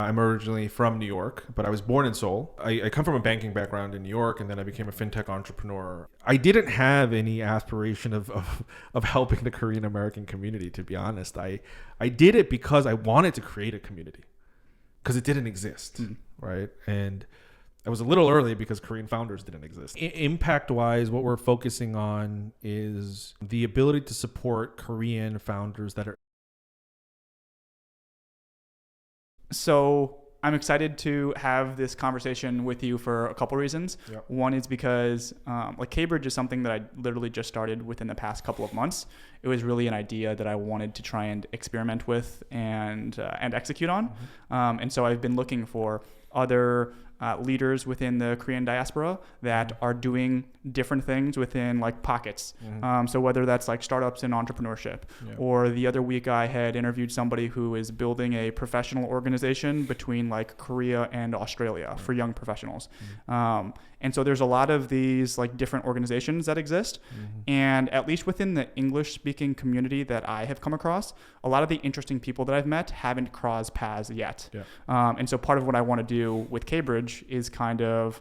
I'm originally from New York, but I was born in Seoul. I come from a banking background in New York, and then I became a FinTech entrepreneur. I didn't have any aspiration of helping the Korean American community, to be honest. I did it because I wanted to create a community because it didn't exist, right? And I was a little early because Korean founders didn't exist. Impact-wise, what we're focusing on is the ability to support Korean founders that are. So I'm excited to have this conversation with you for a couple reasons. Yep. One is because Cambridge is something that I literally just started within the past couple of months. It was really an idea that I wanted to try and experiment with and execute on. And so I've been looking for other leaders within the Korean diaspora that are doing different things within like pockets. So whether that's like startups in entrepreneurship, or the other week I had interviewed somebody who is building a professional organization between like Korea and Australia for young professionals. And so there's a lot of these like different organizations that exist. And at least within the English speaking community that I have come across, a lot of the interesting people that I've met haven't crossed paths yet. And so part of what I want to do with Cambridge is kind of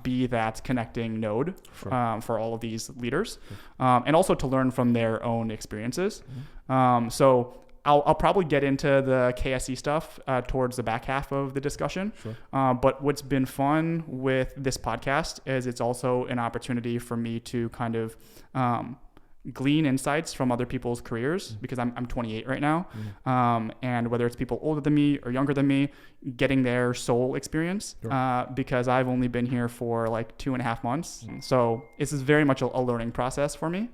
be that connecting node for all of these leaders, and also to learn from their own experiences. So I'll probably get into the KSE stuff towards the back half of the discussion. But what's been fun with this podcast is it's also an opportunity for me to kind of glean insights from other people's careers, because I'm 28 right now. And whether it's people older than me or younger than me, getting their Seoul experience, because I've only been here for like 2.5 months. So this is very much a learning process for me.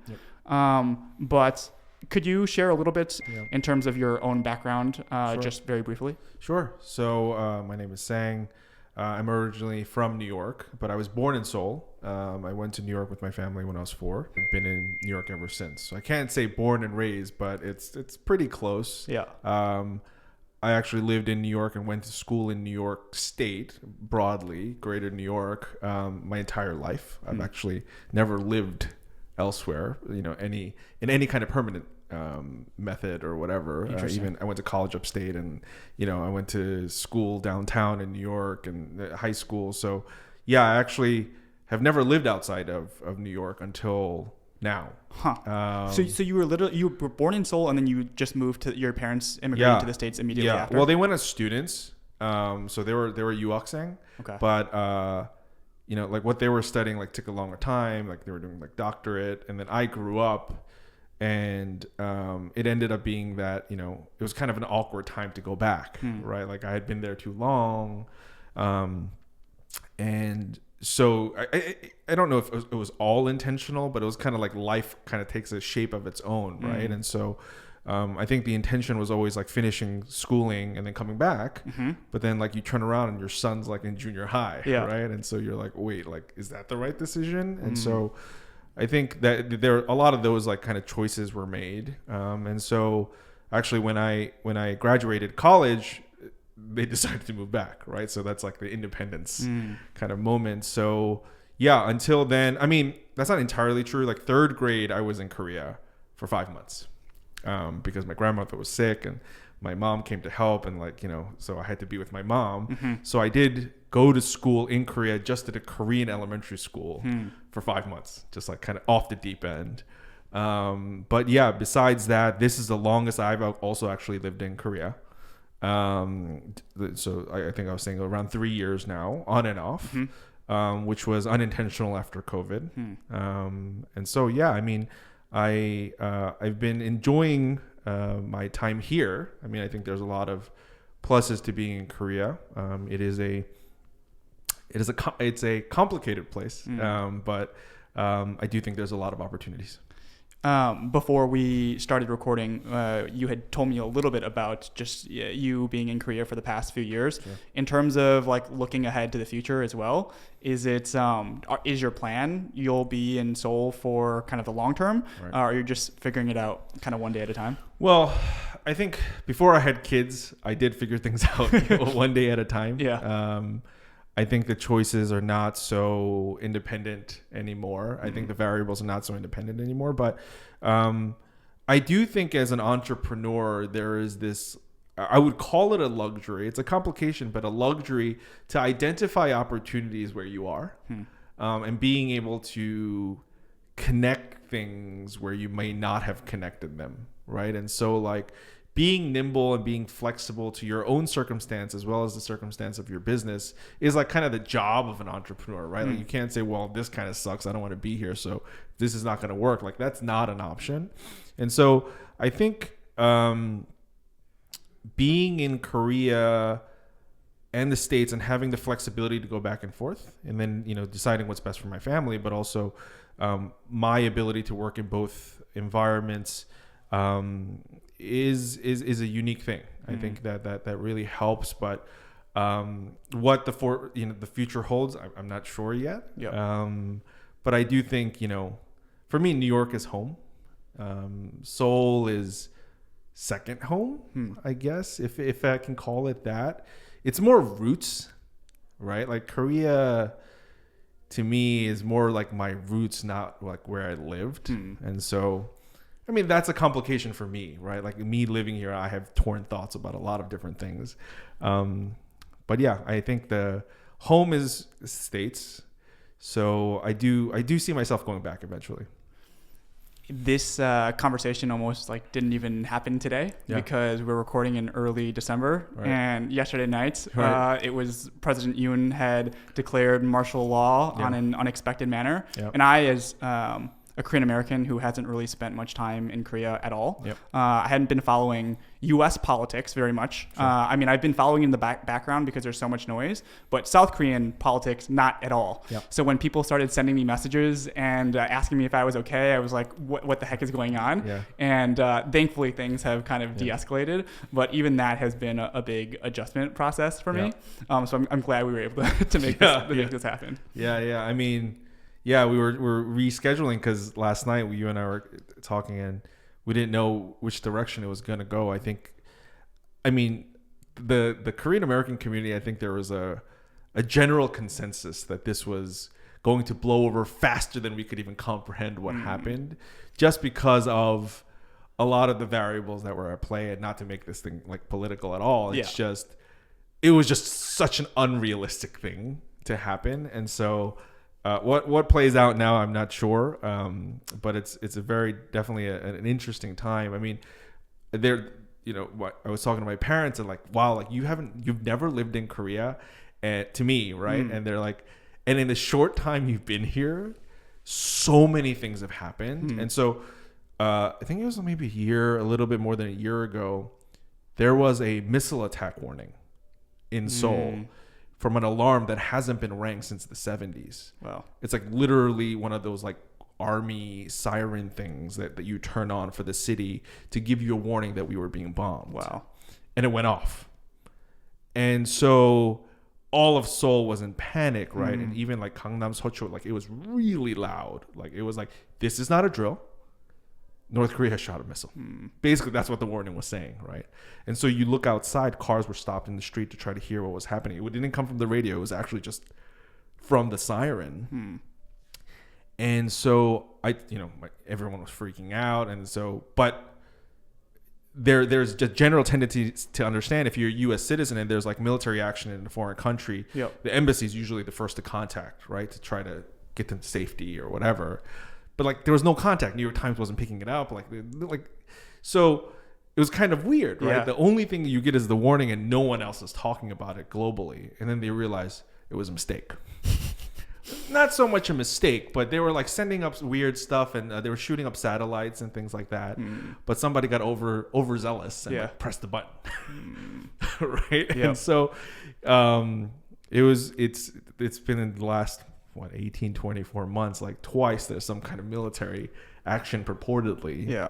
But could you share a little bit in terms of your own background, just very briefly? Sure. So my name is Sang. I'm originally from New York, but I was born in Seoul. I went to New York with my family when I was 4. I've been in New York ever since. So I can't say born and raised, but it's pretty close. I actually lived in New York and went to school in New York State, broadly, greater New York, my entire life. I've actually never lived elsewhere, in any kind of permanent method or whatever. Even I went to college upstate, and I went to school downtown in New York and high school. So I actually have never lived outside of New York until now. So you were born in Seoul, and then you just moved to, your parents immigrated to the States immediately after? Well, they went as students, so they were yuakseng. But like what they were studying like took a longer time. Like they were doing like doctorate, and then I grew up, and it ended up being that it was kind of an awkward time to go back, right? Like I had been there too long, and so I don't know if it was all intentional, but it was kind of like life kind of takes a shape of its own, right? And so I think the intention was always like finishing schooling and then coming back, but then like you turn around and your son's like in junior high, right? And so you're like, wait, like is that the right decision? And so I think that there a lot of those like kind of choices were made, and so actually when I graduated college, they decided to move back, right? So that's like the independence kind of moment. So until then, I mean, that's not entirely true. Like 3rd grade, I was in Korea for 5 months because my grandmother was sick and my mom came to help, and so I had to be with my mom. So I did go to school in Korea, just at a Korean elementary school for 5 months, just like kind of off the deep end. But besides that, this is the longest I've also actually lived in Korea. So I think I was saying around 3 years now, on and off, which was unintentional after COVID. And so, I mean, I've been enjoying my time here. I mean, I think there's a lot of pluses to being in Korea. It's a complicated place, but I do think there's a lot of opportunities. Before we started recording, you had told me a little bit about just you being in Korea for the past few years. In terms of like looking ahead to the future as well, is your plan you'll be in Seoul for kind of the long term, or you're just figuring it out kind of one day at a time? Well, I think before I had kids, I did figure things out one day at a time. I think the choices are not so independent anymore. I think the variables are not so independent anymore. But I do think as an entrepreneur, there is this I would call it a luxury. It's a complication, but a luxury to identify opportunities where you are, and being able to connect things where you may not have connected them, right? And so like being nimble and being flexible to your own circumstance as well as the circumstance of your business is like kind of the job of an entrepreneur, right? Like you can't say, well, this kind of sucks, I don't want to be here, so this is not going to work. Like that's not an option. And so I think being in Korea and the States and having the flexibility to go back and forth, and then, you know, deciding what's best for my family, but also my ability to work in both environments is a unique thing. I think that really helps. But what the future holds, I'm not sure yet. Yep. But I do think, you know, for me, New York is home. Seoul is second home, I guess, if I can call it that. It's more roots, right? Like Korea to me is more like my roots, not like where I lived. And so, I mean, that's a complication for me, right? Like me living here, I have torn thoughts about a lot of different things. But yeah, I think the home is States. So I do see myself going back eventually. This conversation almost like didn't even happen today because we're recording in early December, and yesterday night it was President Yoon had declared martial law on an unexpected manner, and I, as a Korean American who hasn't really spent much time in Korea at all, I hadn't been following U.S. politics very much. I mean, I've been following in the background because there's so much noise, but South Korean politics, not at all. So when people started sending me messages and asking me if I was okay, I was like, what the heck is going on? And thankfully things have kind of de-escalated, but even that has been a big adjustment process for me. So I'm glad we were able to make this happen. I mean, we were rescheduling because last night you and I were talking and we didn't know which direction it was going to go. I mean, the Korean American community, I think there was a general consensus that this was going to blow over faster than we could even comprehend what happened, just because of a lot of the variables that were at play. And not to make this thing like political at all, it was just such an unrealistic thing to happen. And so what plays out now, I'm not sure, but it's a very definitely an interesting time. I mean, I was talking to my parents and like, wow, like you've never lived in Korea, to me, right? And they're like, and in the short time you've been here, so many things have happened. And so I think it was maybe a little bit more than a year ago, there was a missile attack warning in Seoul. From an alarm that hasn't been rang since the 70s. Wow. It's like literally one of those like army siren things that you turn on for the city to give you a warning that we were being bombed. Wow. And it went off. And so all of Seoul was in panic, right? And even like Gangnam, Seocho, like it was really loud. Like it was like, this is not a drill. North Korea has shot a missile. Basically, that's what the warning was saying, right? And so you look outside, cars were stopped in the street to try to hear what was happening. It didn't come from the radio. It was actually just from the siren. And so everyone was freaking out. And so, but there's just general tendency to understand if you're a U.S. citizen and there's like military action in a foreign country, the embassy is usually the first to contact, right? To try to get them to safety or whatever. But like there was no contact. New York Times wasn't picking it up. So it was kind of weird, right? The only thing you get is the warning and no one else is talking about it globally. And then they realize it was a mistake. Not so much a mistake, but they were like sending up weird stuff and they were shooting up satellites and things like that. But somebody got overzealous and like pressed the button, right? And so it's been in the last 18, 24 months, like twice there's some kind of military action purportedly.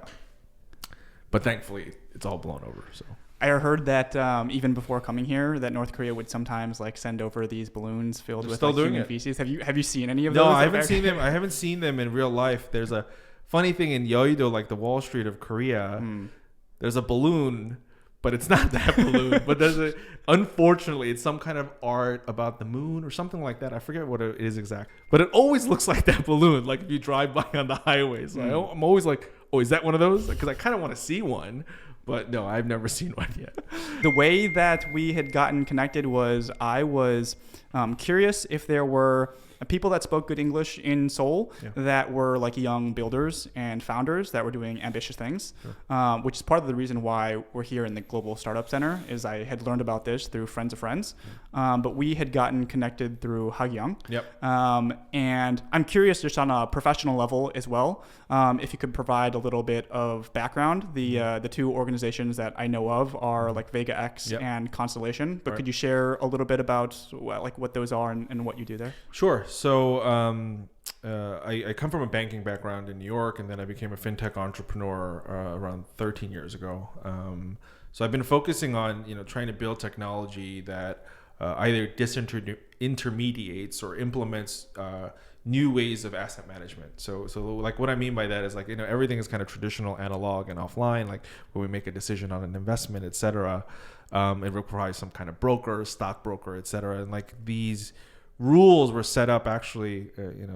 But thankfully it's all blown over. So I heard that even before coming here, that North Korea would sometimes like send over these balloons filled with like human feces. Have you seen any of those? No, I haven't seen them. I haven't seen them in real life. There's a funny thing in Yeouido, like the Wall Street of Korea. There's a balloon, but it's not that balloon. But unfortunately, it's some kind of art about the moon or something like that. I forget what it is exactly. But it always looks like that balloon, like if you drive by on the highways. So I'm always like, oh, is that one of those? Because I kind of want to see one. But no, I've never seen one yet. The way that we had gotten connected was I was curious if there were people that spoke good English in Seoul that were like young builders and founders that were doing ambitious things, which is part of the reason why we're here in the Global Startup Center. Is I had learned about this through friends of friends, but we had gotten connected through Hagyang. And I'm curious just on a professional level as well, if you could provide a little bit of background. The two organizations that I know of are like Vega X and Constellation, but could you share a little bit about what those are and what you do there? Sure. So I come from a banking background in New York, and then I became a FinTech entrepreneur around 13 years ago. So I've been focusing on trying to build technology that either disintermediates or implements new ways of asset management. So like what I mean by that is like everything is kind of traditional, analog, and offline. Like when we make a decision on an investment, et cetera, it requires some kind of broker, stockbroker, et cetera, and like these rules were set up actually,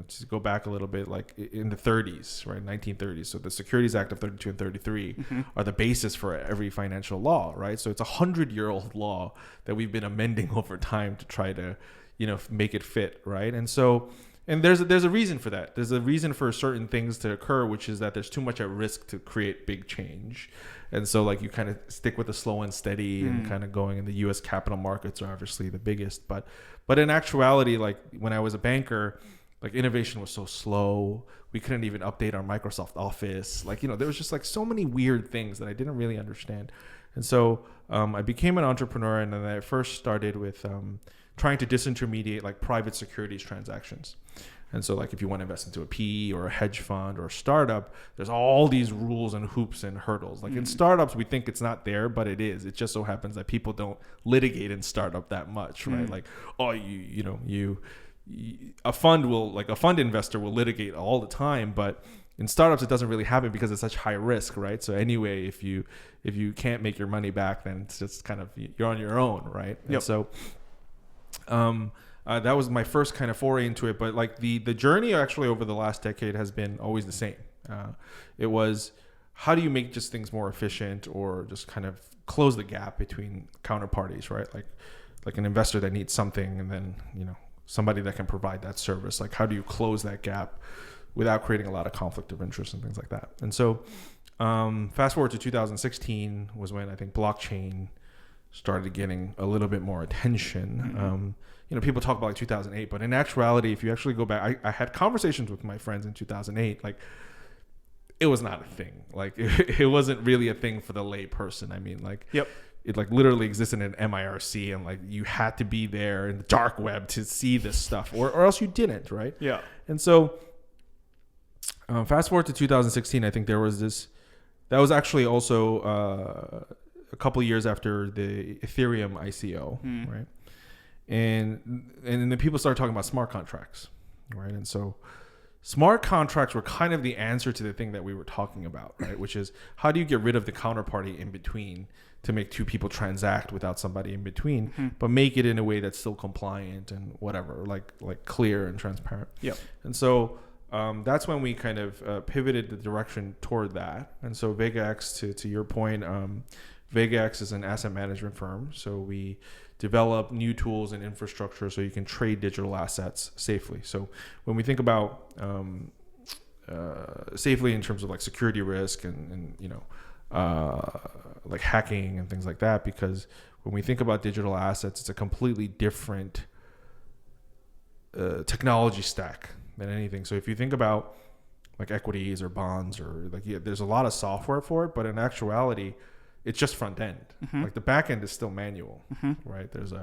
to go back a little bit, like in the 30s, right, 1930s. So the Securities Act of 32 and 33 are the basis for every financial law, right? So it's a 100-year-old law that we've been amending over time to try to, make it fit, right? And so, and there's a reason for that. There's a reason for certain things to occur, which is that there's too much at risk to create big change. And so like you kind of stick with the slow and steady and kind of going, and the US capital markets are obviously the biggest. But in actuality, like when I was a banker, like innovation was so slow. We couldn't even update our Microsoft Office. Like, there was just like so many weird things that I didn't really understand. And so I became an entrepreneur, and then I first started with trying to disintermediate like private securities transactions. And so like if you want to invest into a PE or a hedge fund or a startup, there's all these rules and hoops and hurdles. Like in startups, we think it's not there, but it is. It just so happens that people don't litigate in startup that much, right? Like, a fund investor will litigate all the time, but in startups, it doesn't really happen because it's such high risk, right? So anyway, if you can't make your money back, then it's just kind of, you're on your own, right? And so, that was my first kind of foray into it. But like the journey actually over the last decade has been always the same. It was, how do you make just things more efficient, or just kind of close the gap between counterparties, right? Like an investor that needs something, and then, somebody that can provide that service. Like how do you close that gap without creating a lot of conflict of interest and things like that? And so fast forward to 2016 was when I think blockchain started getting a little bit more attention. People talk about like 2008, but in actuality, if you actually go back, I had conversations with my friends in 2008. Like, it was not a thing. Like, it wasn't really a thing for the lay person. I mean, like, it like literally existed in MIRC, and like you had to be there in the dark web to see this stuff, or else you didn't, right? Yeah. And so, fast forward to 2016, I think there was this. That was actually also a couple of years after the Ethereum ICO, right? And then people started talking about smart contracts, right? And so smart contracts were kind of the answer to the thing that we were talking about, right? Which is, how do you get rid of the counterparty in between to make two people transact without somebody in between, but make it in a way that's still compliant and whatever, like clear and transparent. Yep. And so that's when we kind of pivoted the direction toward that. And so Vega X, to your point, Vega X is an asset management firm. So we develop new tools and infrastructure so you can trade digital assets safely. So when we think about safely in terms of like security risk and like hacking and things like that, because when we think about digital assets, it's a completely different technology stack than anything. So if you think about like equities or bonds, or like, there's a lot of software for it, but in actuality, it's just front end. Like the back end is still manual, right? There's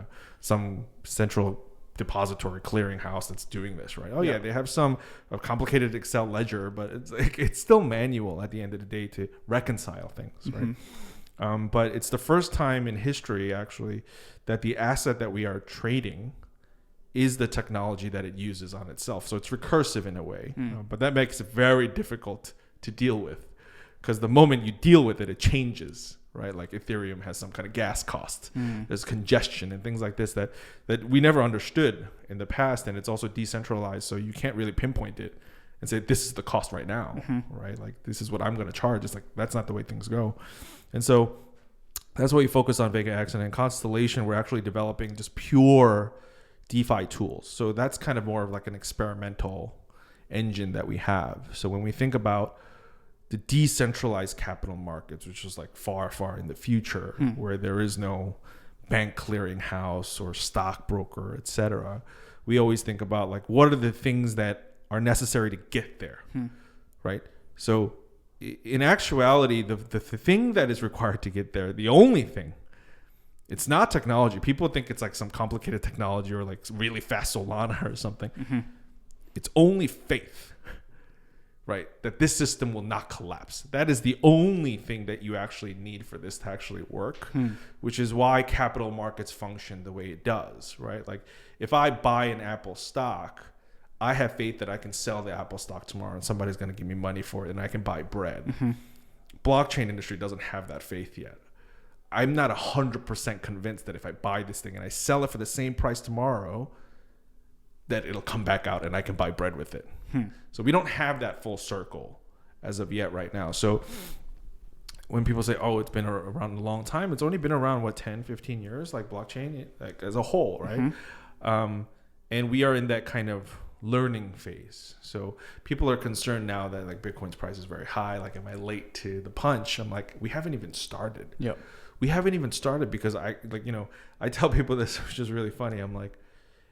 some central depository clearinghouse that's doing this, right? Oh yeah, they have some complicated Excel ledger, but it's still manual at the end of the day to reconcile things, right? But it's the first time in history actually that the asset that we are trading is the technology that it uses on itself. So it's recursive in a way, but that makes it very difficult to deal with, because the moment you deal with it, it changes, right? Like Ethereum has some kind of gas cost. There's congestion and things like this that we never understood in the past, and it's also decentralized, so you can't really pinpoint it. and say, this is the cost right now, right? Like, this is what I'm going to charge. It's like, that's not the way things go. And so that's why we focus on Vega X. And in Constellation, we're actually developing just pure DeFi tools. So that's kind of more of like an experimental engine that we have. So when we think about the decentralized capital markets, which is like far, far in the future, where there is no bank clearinghouse or stockbroker, et cetera, we always think about like, what are the things that are necessary to get there, right? So in actuality, the thing that is required to get there, the only thing, it's not technology. People think it's like some complicated technology or like really fast Solana or something. It's only faith, right? That this system will not collapse. That is the only thing that you actually need for this to actually work, which is why capital markets function the way it does, right? Like if I buy an Apple stock, I have faith that I can sell the Apple stock tomorrow and somebody's going to give me money for it and I can buy bread. Blockchain industry doesn't have that faith yet. I'm not 100% convinced that if I buy this thing and I sell it for the same price tomorrow, that it'll come back out and I can buy bread with it. So we don't have that full circle as of yet right now. So when people say, oh, it's been around a long time, it's only been around, what, 10, 15 years, like blockchain, like as a whole, right? And we are in that kind of learning phase. So people are concerned now that like Bitcoin's price is very high. Like, am I late to the punch? I'm like, we haven't even started. We haven't even started because I tell people this, which is really funny. I'm like,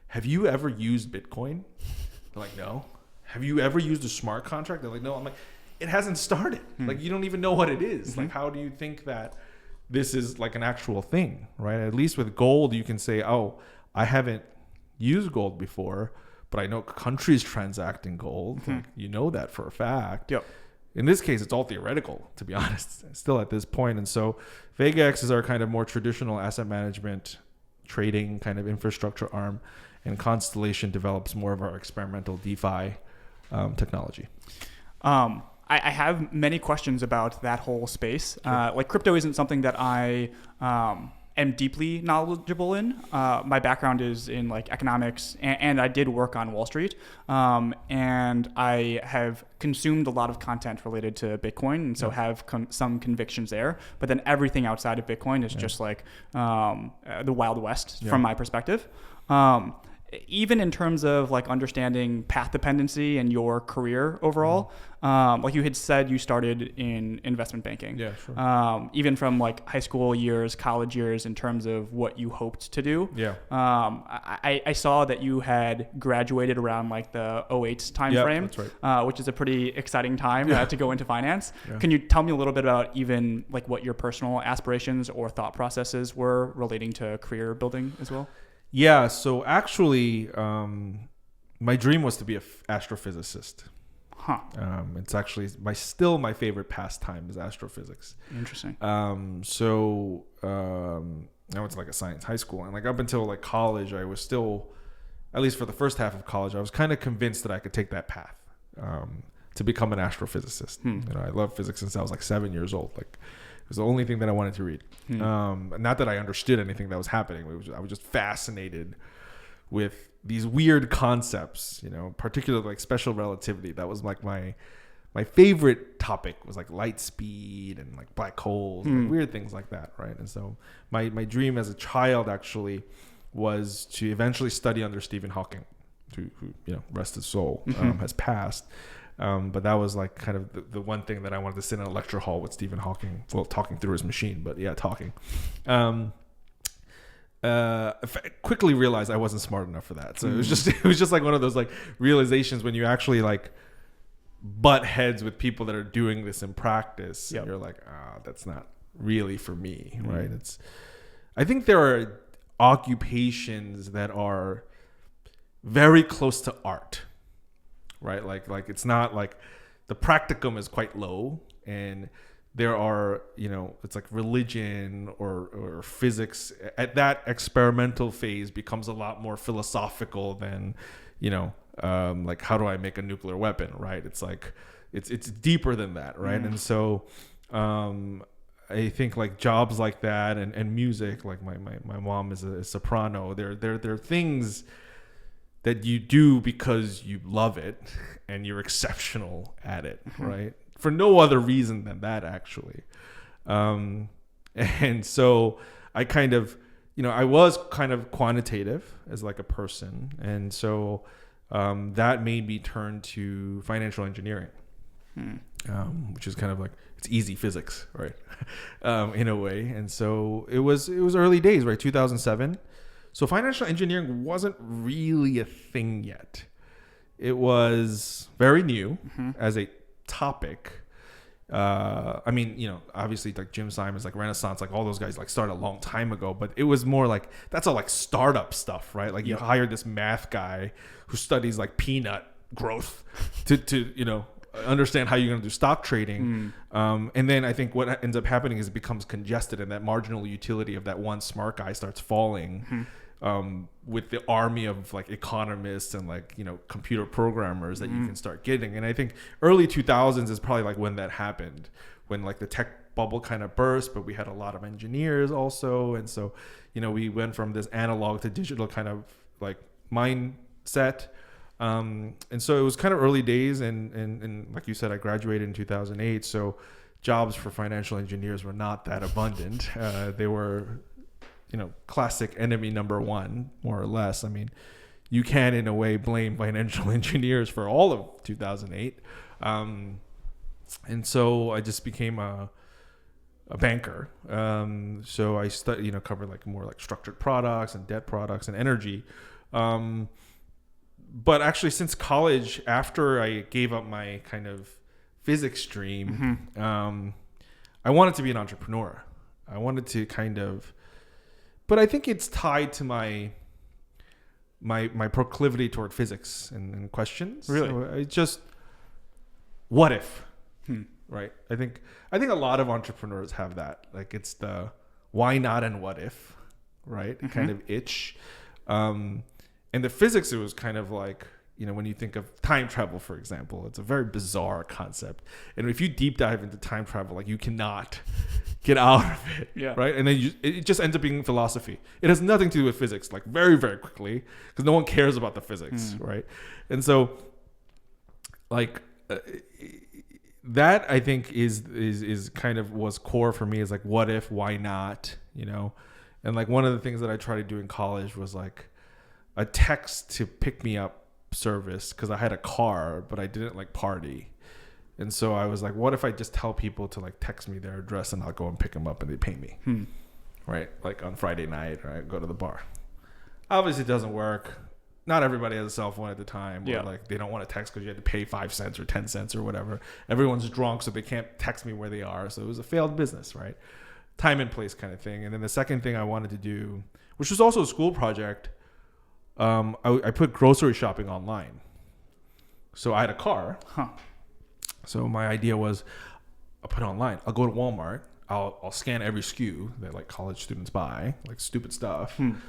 have you ever used Bitcoin? They're like, no. Have you ever used a smart contract? They're like, no. I'm like, it hasn't started. Like, you don't even know what it is. Like, how do you think that this is like an actual thing, right? At least with gold, you can say, oh, I haven't used gold before, but I know countries transact in gold. Like, you know that for a fact. In this case, it's all theoretical, to be honest, still at this point. And so VegaX is our kind of more traditional asset management trading kind of infrastructure arm, and Constellation develops more of our experimental DeFi technology. I have many questions about that whole space. Like crypto isn't something that I am deeply knowledgeable in. My background is in like economics, and I did work on Wall Street. And I have consumed a lot of content related to Bitcoin, and so have some convictions there. But then everything outside of Bitcoin is just like the Wild West from my perspective. Even in terms of like understanding path dependency and your career overall, like you had said, you started in investment banking. Even from like high school years, college years, in terms of what you hoped to do. I saw that you had graduated around like the 2008 timeframe, that's right. Which is a pretty exciting time to go into finance. Can you tell me a little bit about even like what your personal aspirations or thought processes were relating to career building as well? Yeah, so actually, my dream was to be an astrophysicist. It's actually still my favorite pastime is astrophysics. Interesting. I went to like a science high school, and like up until like college, I was still, at least for the first half of college, I was kind of convinced that I could take that path to become an astrophysicist. You know, I love physics since I was like 7 years old. Like, it was the only thing that I wanted to read. Not that I understood anything that was happening. I was just fascinated with these weird concepts, you know, particularly like special relativity. That was like my favorite topic, was like light speed and like black holes and like weird things like that, right? And so my dream as a child actually was to eventually study under Stephen Hawking, who you know, rest his soul, has passed. But that was like kind of the one thing that I wanted to sit in a lecture hall with Stephen Hawking, well, talking through his machine, but yeah, talking. I quickly realized I wasn't smart enough for that. So it was just like one of those like realizations when you actually like butt heads with people that are doing this in practice. And you're like, that's not really for me, right? I think there are occupations that are very close to art. Right, like it's not like the practicum is quite low, and there are, you know, it's like religion or physics at that experimental phase becomes a lot more philosophical than, you know, like how do I make a nuclear weapon, right? It's like it's deeper than that, right? And so I think like jobs like that and music, like my mom is a soprano. There are things that you do because you love it and you're exceptional at it, right? For no other reason than that, actually. And so I kind of, I was kind of quantitative as like a person. And so that made me turn to financial engineering, which is kind of like, it's easy physics, right? In a way. And so it was early days, right? 2007. So financial engineering wasn't really a thing yet. It was very new as a topic. I mean, obviously like Jim Simons, like Renaissance, like all those guys like started a long time ago, but it was more like, that's all like startup stuff, right? Like you hire this math guy who studies like peanut growth to understand how you're going to do stock trading. And then I think what ends up happening is it becomes congested, and that marginal utility of that one smart guy starts falling. With the army of like economists and like computer programmers that you can start getting. And I think early 2000s is probably like when that happened, when like the tech bubble kind of burst, but we had a lot of engineers also. And so we went from this analog to digital kind of like mindset. And so it was kind of early days, and like you said, I graduated in 2008, so jobs for financial engineers were not that abundant. They were classic enemy number one, more or less. I mean, you can in a way blame financial engineers for all of 2008. And so I just became a banker. So I covered like more like structured products and debt products and energy. But actually since college, after I gave up my kind of physics stream, I wanted to be an entrepreneur. I wanted to but I think it's tied to my proclivity toward physics and questions. Really? So I just, what if? Right? I think a lot of entrepreneurs have that. Like it's the why not and what if, right? Kind of itch. And the physics, it was kind of like, when you think of time travel, for example, it's a very bizarre concept. And if you deep dive into time travel, like you cannot get out of it, right? And then it just ends up being philosophy. It has nothing to do with physics, like very, very quickly, because no one cares about the physics, right? And so, like that, I think is kind of was core for me. Is like, what if? Why not? And like one of the things that I tried to do in college was like a text to pick me up service, because I had a car but I didn't like party. And so I was like, what if I just tell people to like text me their address and I'll go and pick them up and they pay me, right? Like on Friday night, or I go to the bar. Obviously it doesn't work. Not everybody has a cell phone at the time. Or like they don't want to text because you had to pay 5 cents or 10 cents or whatever. Everyone's drunk, so they can't text me where they are. So it was a failed business, right? Time and place kind of thing. And then the second thing I wanted to do, which was also a school project, I put grocery shopping online. So I had a car. So my idea was, I'll put it online. I'll go to Walmart. I'll scan every SKU that like college students buy, like stupid stuff. And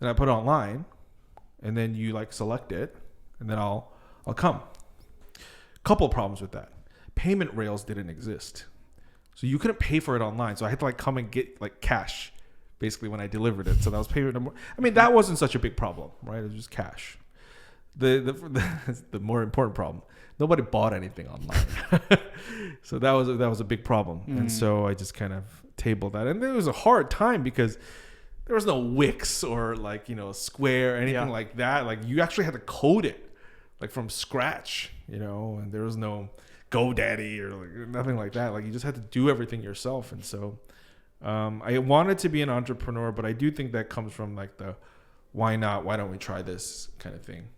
I put it online, and then you like select it, and then I'll come. Couple problems with that. Payment rails didn't exist. So you couldn't pay for it online. So I had to like come and get like cash basically when I delivered it. So that was payment number. I mean, that wasn't such a big problem, right? It was just cash. The more important problem, nobody bought anything online. So that was a big problem. And so I just kind of tabled that. And it was a hard time because there was no Wix or like, Square, anything like that. Like you actually had to code it like from scratch, and there was no GoDaddy or like nothing like that. Like you just had to do everything yourself. And so I wanted to be an entrepreneur, but I do think that comes from like the why not, why don't we try this kind of thing.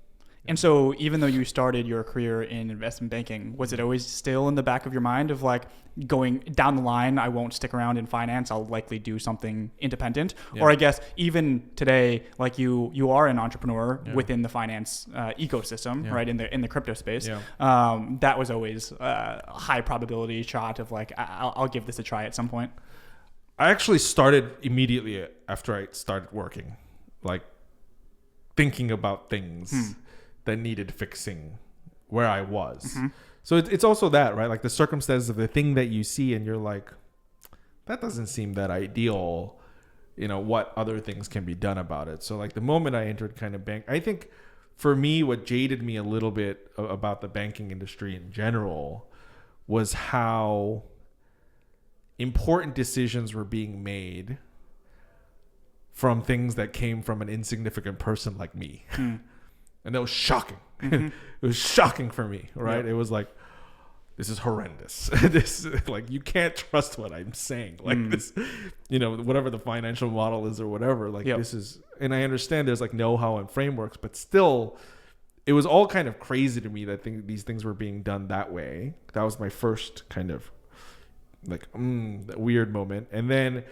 And so even though you started your career in investment banking, was it always still in the back of your mind of like going down the line, I won't stick around in finance, I'll likely do something independent? Or I guess even today, like you are an entrepreneur within the finance ecosystem, right? In the crypto space. That was always a high probability shot of like, I'll give this a try at some point. I actually started immediately after I started working, like thinking about things that needed fixing where I was. So it's also that, right? Like the circumstances of the thing that you see and you're like, that doesn't seem that ideal, what other things can be done about it. So like the moment I entered kind of bank, I think for me, what jaded me a little bit about the banking industry in general was how important decisions were being made from things that came from an insignificant person like me. And that was shocking. It was shocking for me, right? It was like, this is horrendous. This, like, you can't trust what I'm saying. Like this, whatever the financial model is or whatever, like this is, and I understand there's like know-how and frameworks, but still it was all kind of crazy to me that these things were being done that way. That was my first kind of like, that weird moment. And then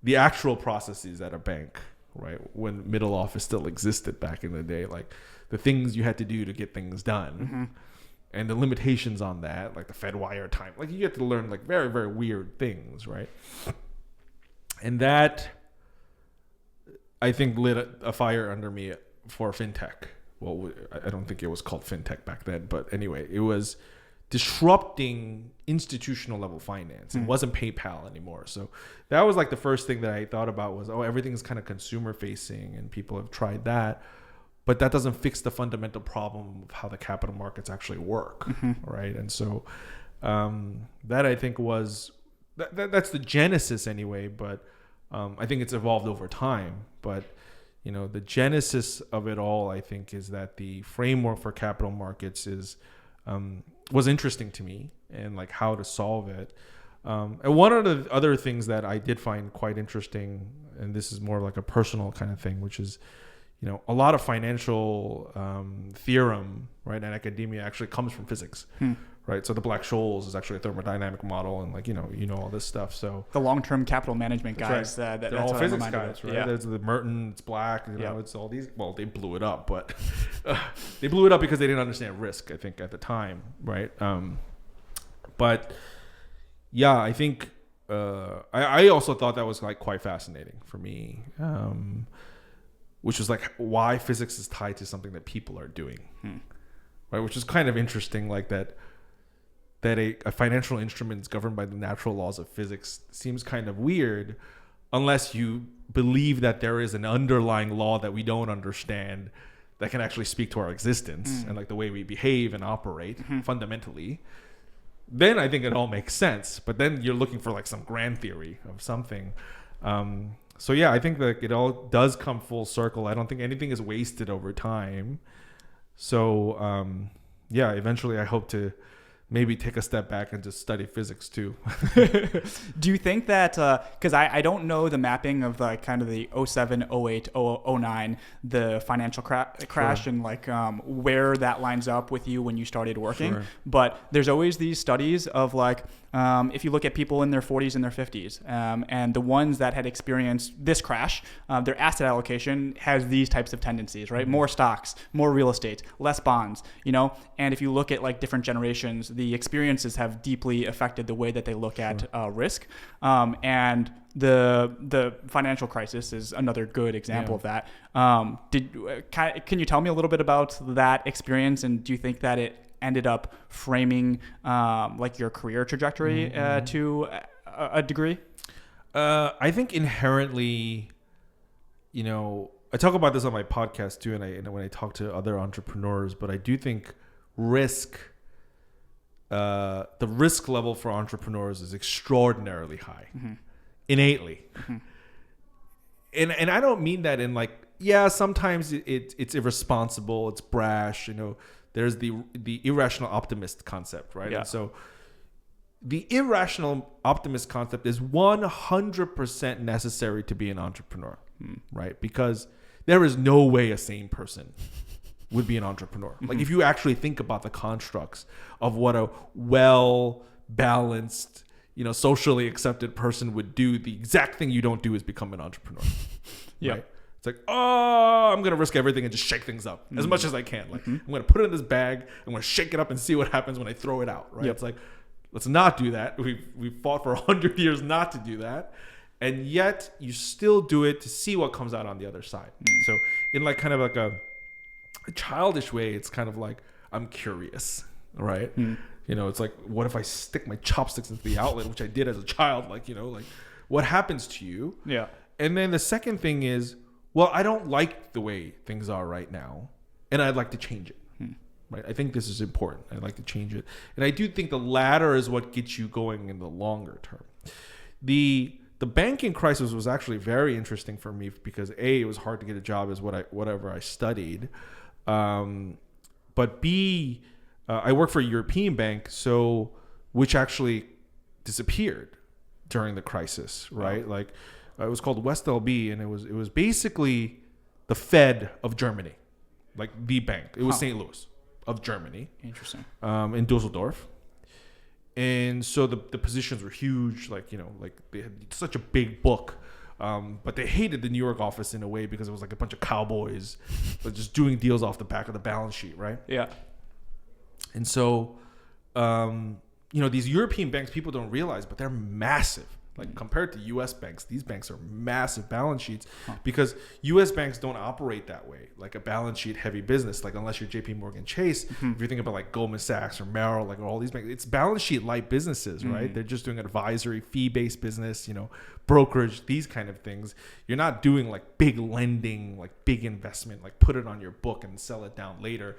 the actual processes at a bank, right? When middle office still existed back in the day, like the things you had to do to get things done. And the limitations on that, like the FedWire time, like you get to learn like very, very weird things, right? And that, I think, lit a fire under me for FinTech. Well, I don't think it was called FinTech back then, but anyway, it was disrupting institutional level finance. It wasn't PayPal anymore. So that was like the first thing that I thought about was, everything's kind of consumer facing and people have tried that. But that doesn't fix the fundamental problem of how the capital markets actually work, right? And so that I think was that's the genesis anyway. But I think it's evolved over time. But the genesis of it all, I think, is that the framework for capital markets was interesting to me, and like how to solve it. And one of the other things that I did find quite interesting, and this is more like a personal kind of thing, which is, a lot of financial theorem, right, and academia actually comes from physics, right? So the Black-Scholes is actually a thermodynamic model, and like all this stuff. So the long-term capital management guys, they're that's all what physics I'm guys, right? Yeah. There's the Merton, it's Black, it's all these. Well, they blew it up, but they blew it up because they didn't understand risk, I think, at the time, right? But yeah, I think I also thought that was like quite fascinating for me. Which was like why physics is tied to something that people are doing, right? Which is kind of interesting, like that a financial instrument is governed by the natural laws of physics seems kind of weird, unless you believe that there is an underlying law that we don't understand that can actually speak to our existence and like the way we behave and operate fundamentally. Then I think it all makes sense. But then you're looking for like some grand theory of something. So yeah, I think that it all does come full circle. I don't think anything is wasted over time. So yeah, eventually I hope to maybe take a step back and just study physics too. Do you think that, because I don't know the mapping of like kind of the 07, 08, 09, the financial crash and like where that lines up with you when you started working. But there's always these studies of like, if you look at people in their 40s and their 50s, and the ones that had experienced this crash, their asset allocation has these types of tendencies, right? More stocks, more real estate, less bonds, and if you look at like different generations, the experiences have deeply affected the way that they look at risk. And the financial crisis is another good example of that. Can you tell me a little bit about that experience, and do you think that it ended up framing like your career trajectory to a degree? I think inherently, I talk about this on my podcast too, and when I talk to other entrepreneurs, but I do think risk, the risk level for entrepreneurs is extraordinarily high, innately. And I don't mean that in like, sometimes it's irresponsible, it's brash, there's the irrational optimist concept, right? And so the irrational optimist concept is 100% necessary to be an entrepreneur, right? Because there is no way a sane person would be an entrepreneur. Like if you actually think about the constructs of what a well-balanced, socially accepted person would do, the exact thing you don't do is become an entrepreneur. Right? It's like, I'm going to risk everything and just shake things up as much as I can. Like I'm going to put it in this bag. I'm going to shake it up and see what happens when I throw it out. Right? It's like, let's not do that. We've fought for 100 years not to do that. And yet you still do it to see what comes out on the other side. So in like kind of like a childish way, it's kind of like, I'm curious, right? It's like, what if I stick my chopsticks into the outlet, which I did as a child? Like, like what happens to you? Yeah. And then the second thing is, well, I don't like the way things are right now. and I'd like to change it. Right? I think this is important. I'd like to change it. And I do think the latter is what gets you going in the longer term. The banking crisis was actually very interesting for me because A, it was hard to get a job as whatever I studied. But B, I work for a European bank, which actually disappeared during the crisis, right? Like it was called West LB, and it was basically the Fed of Germany, like the bank. It was St. Louis of Germany. Interesting. In Dusseldorf. And so the positions were huge, like they had such a big book. But they hated the New York office in a way because it was like a bunch of cowboys just doing deals off the back of the balance sheet, right? Yeah. And so, these European banks, people don't realize, but they're massive. Like compared to U.S. banks, these banks are massive balance sheets because U.S. banks don't operate that way, like a balance sheet heavy business. Like unless you're J.P. Morgan Chase, if you're thinking about like Goldman Sachs or Merrill, like all these banks, it's balance sheet light businesses, right? They're just doing advisory, fee-based business, brokerage, these kind of things. You're not doing like big lending, like big investment, like put it on your book and sell it down later.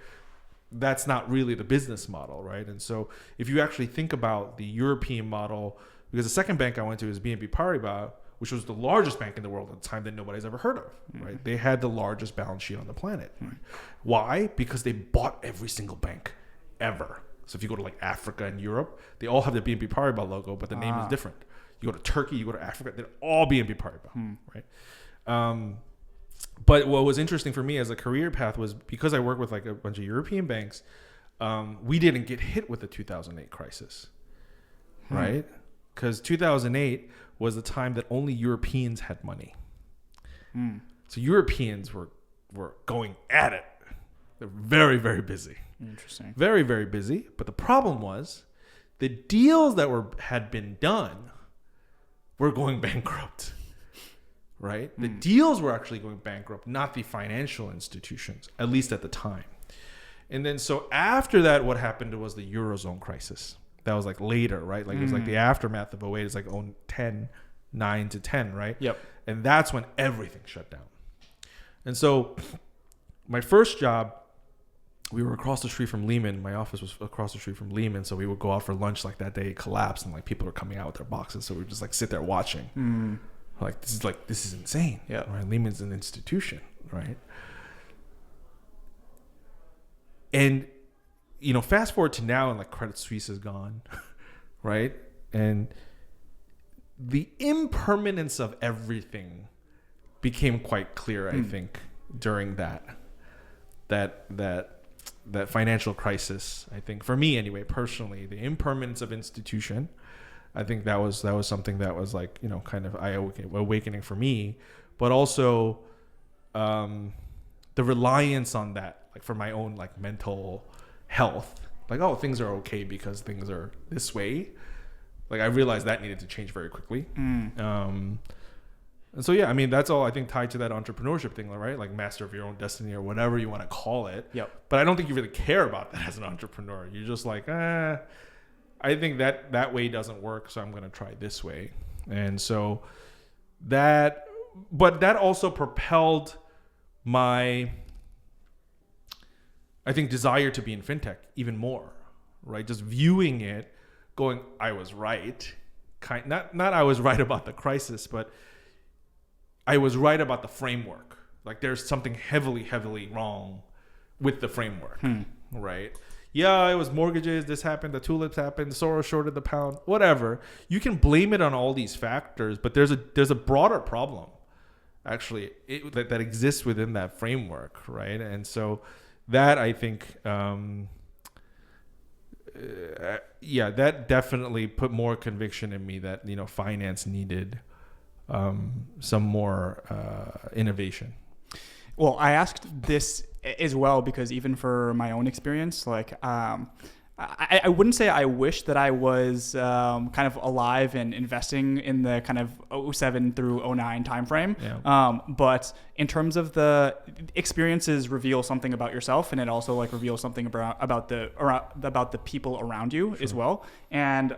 That's not really the business model, right? And so if you actually think about the European model, because the second bank I went to is BNP Paribas, which was the largest bank in the world at the time that nobody's ever heard of, right? They had the largest balance sheet on the planet. Right? Why? Because they bought every single bank ever. So if you go to like Africa and Europe, they all have the BNP Paribas logo, but the name is different. You go to Turkey, you go to Africa, they're all BNP Paribas, right? But what was interesting for me as a career path was because I worked with like a bunch of European banks, we didn't get hit with the 2008 crisis, right? Because 2008 was the time that only Europeans had money. So Europeans were going at it. They're very, very busy. Interesting. Very, very busy. But the problem was the deals that had been done were going bankrupt. Right? The deals were actually going bankrupt, not the financial institutions, at least at the time. And then so after that, what happened was the Eurozone crisis. That was like later, right? Like it was like the aftermath of 08. It's like 9 to 10, right? Yep. And that's when everything shut down. And so my first job, we were across the street from Lehman. My office was across the street from Lehman. So we would go out for lunch like that day. It collapsed and like people were coming out with their boxes. So we would just like sit there watching. This is insane. Yeah. Right? Lehman's an institution, right? And fast forward to now and like Credit Suisse is gone, right? And the impermanence of everything became quite clear, I think, during that financial crisis. I think for me anyway, personally, the impermanence of institution, I think that was something that was like, kind of eye-awakening for me, but also the reliance on that, like for my own like mental health, like, oh, things are okay because things are this way. Like I realized that needed to change very quickly. And so, yeah, I mean, that's all I think tied to that entrepreneurship thing, right? Like master of your own destiny or whatever you want to call it. Yep. But I don't think you really care about that as an entrepreneur. You're just like, I think that way doesn't work, so I'm going to try this way. And so but that also propelled my, I think, desire to be in FinTech even more, right? Just viewing it, going, I was right. Not I was right about the crisis, but I was right about the framework. Like there's something heavily, heavily wrong with the framework, right? Yeah, it was mortgages, this happened, the tulips happened, Soros shorted the pound, whatever. You can blame it on all these factors, but there's a broader problem, actually, that exists within that framework, right? And so that, I think, that definitely put more conviction in me that, finance needed some more innovation. Well, I asked this as well because even for my own experience, like I wouldn't say I wish that I was kind of alive and investing in the kind of 07 through 09 timeframe. Yeah. But in terms of the experiences reveal something about yourself, and it also like reveals something about the people around you as well. And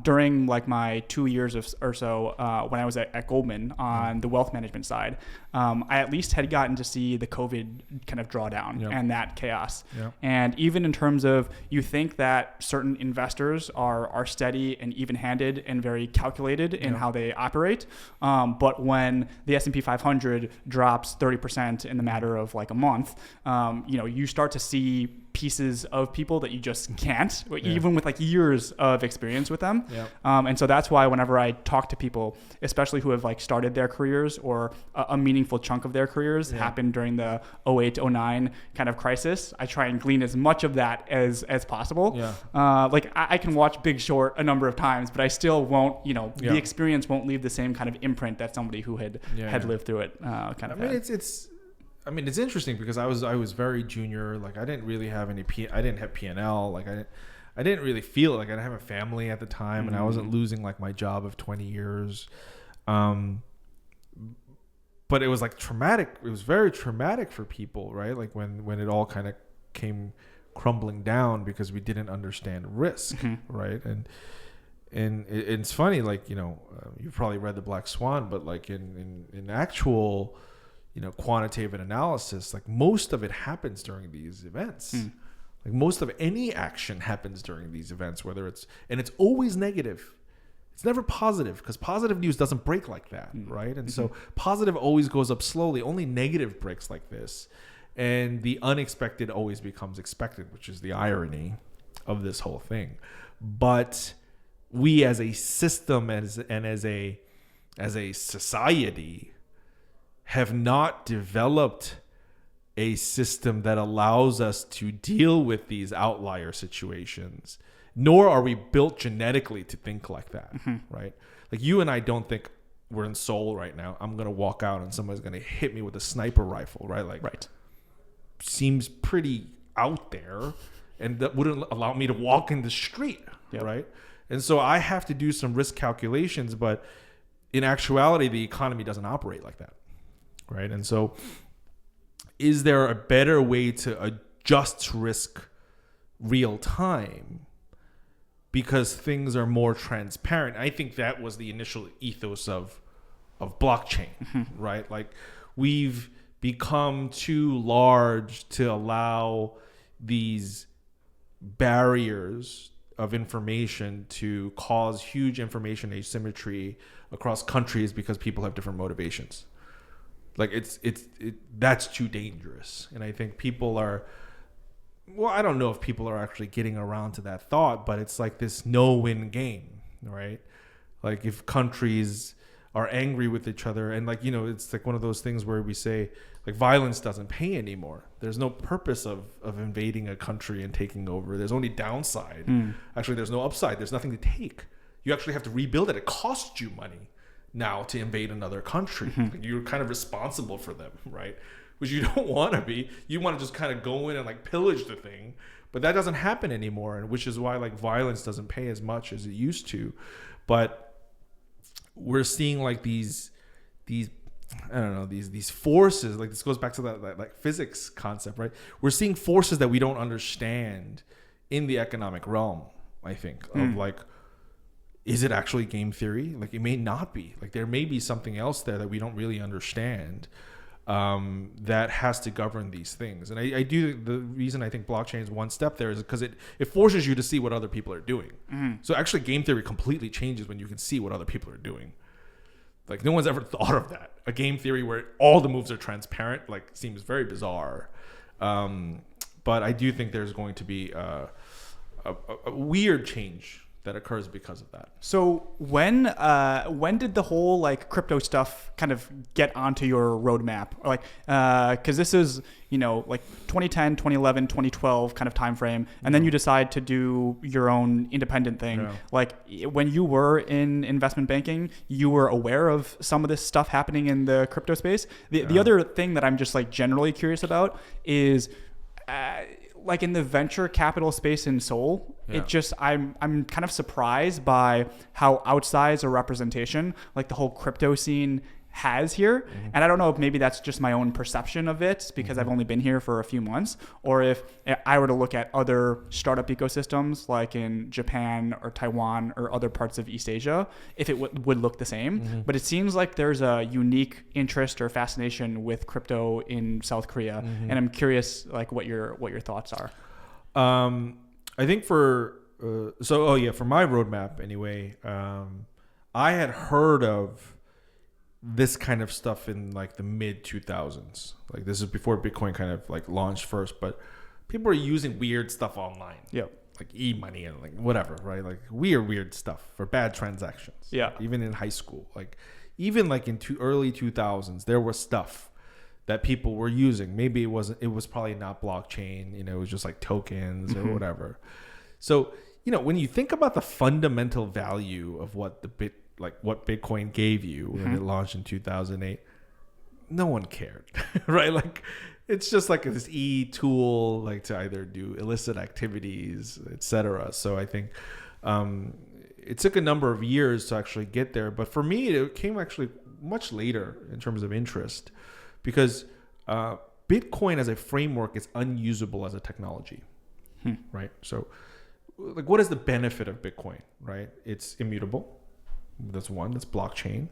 during like my 2 years or so when I was at Goldman on the wealth management side, I at least had gotten to see the COVID kind of drawdown and that chaos. Yep. And even in terms of, you think that certain investors are steady and even-handed and very calculated in how they operate, but when the S&P 500 drops 30% in the matter of like a month, you start to see pieces of people that you just can't, even with like years of experience with them. And so that's why whenever I talk to people, especially who have like started their careers or a meaningful chunk of their careers happened during the 08-09 kind of crisis, I try and glean as much of that as possible. Like I can watch Big Short a number of times, but I still won't, the experience won't leave the same kind of imprint that somebody who had lived through it kind of had. It's interesting because I was very junior. Like I didn't really have I didn't have P&L. Like I didn't really feel it. Like I didn't have a family at the time, and I wasn't losing like my job of 20 years. But it was like traumatic. It was very traumatic for people, right? Like when it all kind of came crumbling down because we didn't understand risk, right? And it's funny, like you've probably read The Black Swan, but like in actual quantitative analysis, like most of it happens during these events. Like most of any action happens during these events, and it's always negative. It's never positive, because positive news doesn't break like that, right? And so positive always goes up slowly. Only negative breaks like this. And the unexpected always becomes expected, which is the irony of this whole thing. But we as a system and as a society have not developed a system that allows us to deal with these outlier situations, nor are we built genetically to think like that, right? Like you and I don't think we're in Seoul right now. I'm going to walk out and somebody's going to hit me with a sniper rifle, right? Like, seems pretty out there, and that wouldn't allow me to walk in the street, right? And so I have to do some risk calculations, but in actuality, the economy doesn't operate like that. Right. And so is there a better way to adjust risk real time because things are more transparent? I think that was the initial ethos of blockchain, right? Like we've become too large to allow these barriers of information to cause huge information asymmetry across countries because people have different motivations. Like that's too dangerous. And I think people are, I don't know if people are actually getting around to that thought, but it's like this no-win game, right? Like if countries are angry with each other, and like, it's like one of those things where we say like violence doesn't pay anymore. There's no purpose of invading a country and taking over. There's only downside. Actually, there's no upside. There's nothing to take. You actually have to rebuild it. It costs you money now to invade another country. Like you're kind of responsible for them, right? Which you don't want to be. You want to just kind of go in and like pillage the thing, but that doesn't happen anymore, and which is why like violence doesn't pay as much as it used to. But we're seeing like these I don't know, these forces, like this goes back to that like physics concept, right? We're seeing forces that we don't understand in the economic realm, I think, of like, is it actually game theory? Like it may not be. Like there may be something else there that we don't really understand that has to govern these things. And I do, the reason I think blockchain is one step there is because it forces you to see what other people are doing. So actually game theory completely changes when you can see what other people are doing. Like no one's ever thought of that. A game theory where all the moves are transparent, like seems very bizarre. But I do think there's going to be a weird change that occurs because of that. So when did the whole like crypto stuff kind of get onto your roadmap? Like, because this is, like 2010, 2011, 2012 kind of time frame, and then you decide to do your own independent thing. Yeah. Like when you were in investment banking, you were aware of some of this stuff happening in the crypto space. The other thing that I'm just like generally curious about is like in the venture capital space in Seoul, Yeah. it just I'm kind of surprised by how outsized a representation like the whole crypto scene has here. And I don't know if maybe that's just my own perception of it because I've only been here for a few months, or if I were to look at other startup ecosystems like in Japan or Taiwan or other parts of East Asia, if it would look the same. But it seems like there's a unique interest or fascination with crypto in South Korea, and I'm curious like what your thoughts are. I think for my roadmap anyway, I had heard of this kind of stuff in like the mid 2000s. Like this is before Bitcoin kind of like launched first, but people were using weird stuff online. Yep. Like e-money and like whatever, right? Like weird stuff for bad transactions. Yeah. Even in high school, like even like in early 2000s, there was stuff that people were using. Maybe it was probably not blockchain, it was just like tokens or whatever. So, when you think about the fundamental value of what what Bitcoin gave you when it launched in 2008, no one cared, right? Like it's just like this tool, like to either do illicit activities, etc. So I think it took a number of years to actually get there. But for me, it came actually much later in terms of interest because Bitcoin as a framework is unusable as a technology, right? So like what is the benefit of Bitcoin, right? It's immutable. That's one. That's blockchain.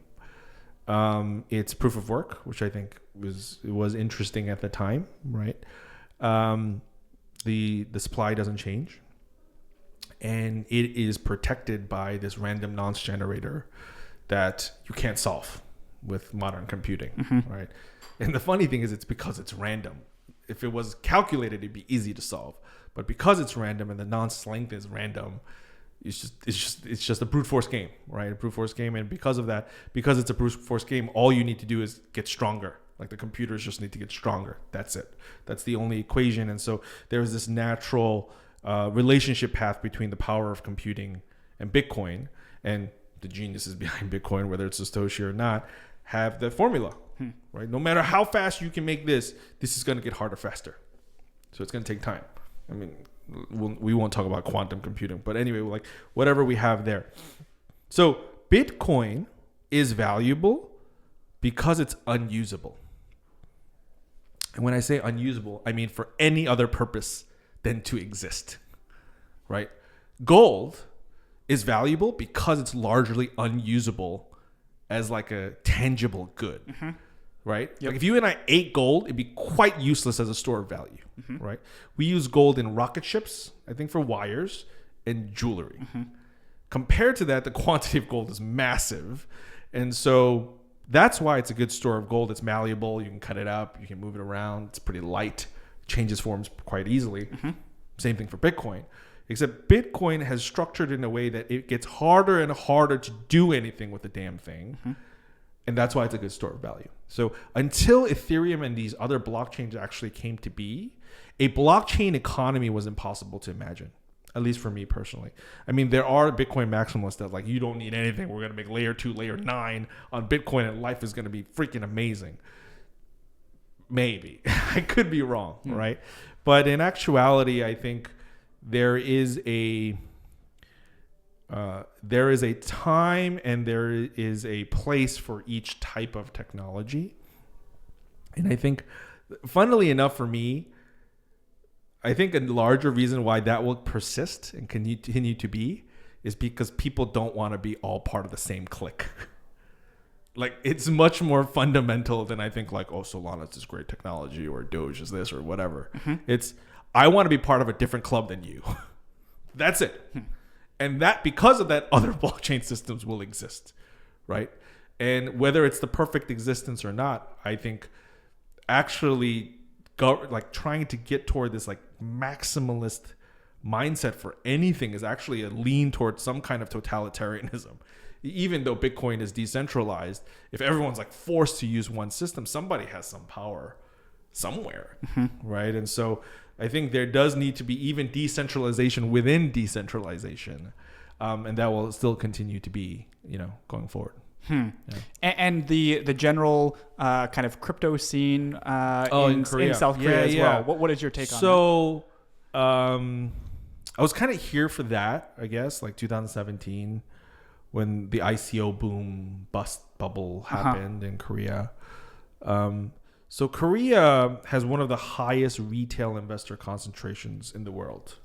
It's proof of work, which I think was interesting at the time, right? The supply doesn't change, and it is protected by this random nonce generator that you can't solve with modern computing, right? And the funny thing is, it's because it's random. If it was calculated, it'd be easy to solve, but because it's random and the nonce length is random, it's just a brute force game, right? A brute force game. And because of that, because it's a brute force game, all you need to do is get stronger. Like the computers just need to get stronger. That's it. That's the only equation. And so there's this natural relationship path between the power of computing and Bitcoin, and the geniuses behind Bitcoin, whether it's Satoshi or not, have the formula, right? No matter how fast you can make this is going to get harder faster. So it's going to take time. I mean, we won't talk about quantum computing, but anyway, like whatever we have there. So Bitcoin is valuable because it's unusable. And when I say unusable, I mean for any other purpose than to exist, right? Gold is valuable because it's largely unusable as like a tangible good, right? Yep. Like if you and I ate gold, it'd be quite useless as a store of value, right? We use gold in rocket ships, I think for wires and jewelry. Compared to that, the quantity of gold is massive. And so that's why it's a good store of gold. It's malleable. You can cut it up. You can move it around. It's pretty light. Changes forms quite easily. Same thing for Bitcoin. Except Bitcoin has structured in a way that it gets harder and harder to do anything with the damn thing. And that's why it's a good store of value. So until Ethereum and these other blockchains actually came to be, a blockchain economy was impossible to imagine, at least for me personally. I mean, there are Bitcoin maximalists that like, you don't need anything. We're going to make layer 2, layer 9 on Bitcoin and life is going to be freaking amazing. Maybe. I could be wrong, right? But in actuality, I think there is a time and there is a place for each type of technology. And I think, funnily enough for me, I think a larger reason why that will persist and continue to be is because people don't want to be all part of the same clique. Like it's much more fundamental than I think like, oh, Solana's this great technology or Doge is this or whatever. It's, I want to be part of a different club than you. That's it. And that because of that, other blockchain systems will exist, right? And whether it's the perfect existence or not, I think actually like trying to get toward this like maximalist mindset for anything is actually a lean towards some kind of totalitarianism. Even though Bitcoin is decentralized, if everyone's like forced to use one system, somebody has some power somewhere, right? And so I think there does need to be even decentralization within decentralization, and that will still continue to be, going forward. Yeah. And the general kind of crypto scene in Korea. South Korea as well. What is your take on that? So I was kind of here for that, I guess, like 2017 when the ICO boom bust bubble happened in Korea. So Korea has one of the highest retail investor concentrations in the world.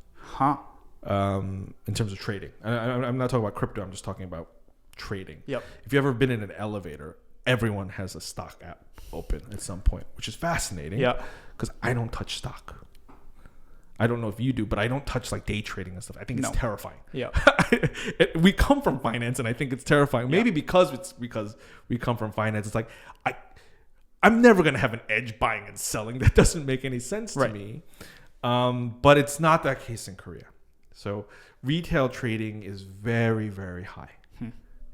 In terms of trading. I'm not talking about crypto. I'm just talking about trading. Yep. If you've ever been in an elevator, everyone has a stock app open at some point, which is fascinating. Yeah. Because I don't touch stock. I don't know if you do, but I don't touch like day trading and stuff. I think it's terrifying. Yeah. We come from finance, and I think it's terrifying. Maybe because we come from finance. It's like I'm never gonna have an edge buying and selling. That doesn't make any sense to me. But it's not that case in Korea. So retail trading is very, very high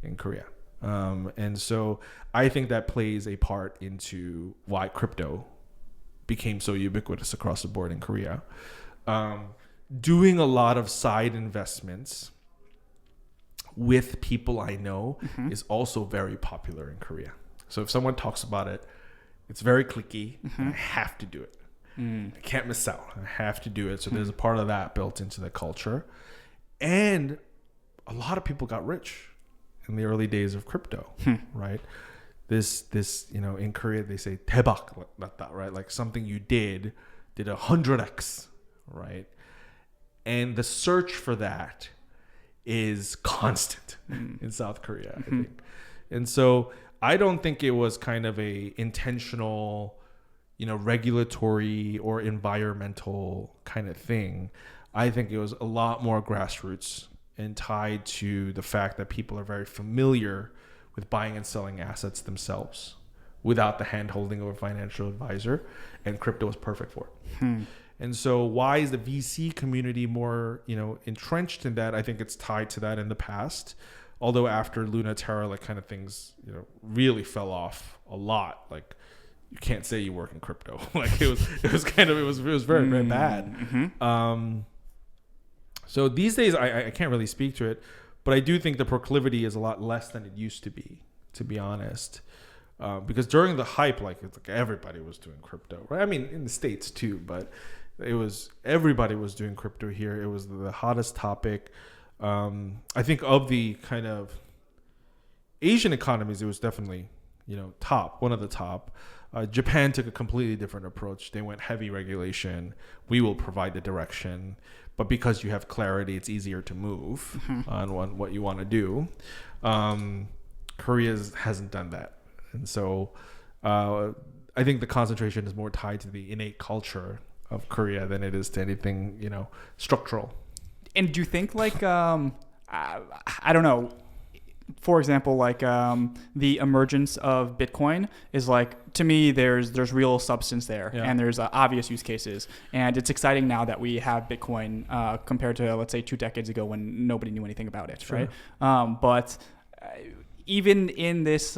in Korea. And so I think that plays a part into why crypto became so ubiquitous across the board in Korea. Doing a lot of side investments with people I know is also very popular in Korea. So if someone talks about it, it's very cliquey. And I have to do it. I can't miss out. I have to do it. So there's a part of that built into the culture. And a lot of people got rich in the early days of crypto, right? This, in Korea, they say 대박, right? Like something you did 100x, right? And the search for that is constant in South Korea, I think. And so I don't think it was kind of a intentional, regulatory or environmental kind of thing. I think it was a lot more grassroots and tied to the fact that people are very familiar with buying and selling assets themselves without the hand-holding of a financial advisor, and crypto was perfect for it. And so why is the VC community more, entrenched in that? I think it's tied to that in the past. Although after Luna Terra, like kind of things, really fell off a lot. Like you can't say you work in crypto. Like it was very, very bad. So these days I can't really speak to it, but I do think the proclivity is a lot less than it used to be honest. Because during the hype, it's like everybody was doing crypto, right? I mean, in the States too, but everybody was doing crypto here. It was the hottest topic. I think of the kind of Asian economies, it was definitely, one of the top. Japan took a completely different approach. They went heavy regulation. We will provide the direction, but because you have clarity, it's easier to move on what you want to do. Korea hasn't done that. And so I think the concentration is more tied to the innate culture of Korea than it is to anything, structural. And do you think I don't know, for example, the emergence of Bitcoin is to me, there's real substance there and there's obvious use cases. And it's exciting now that we have Bitcoin compared to, let's say, 2 decades ago when nobody knew anything about it, right? But even in this,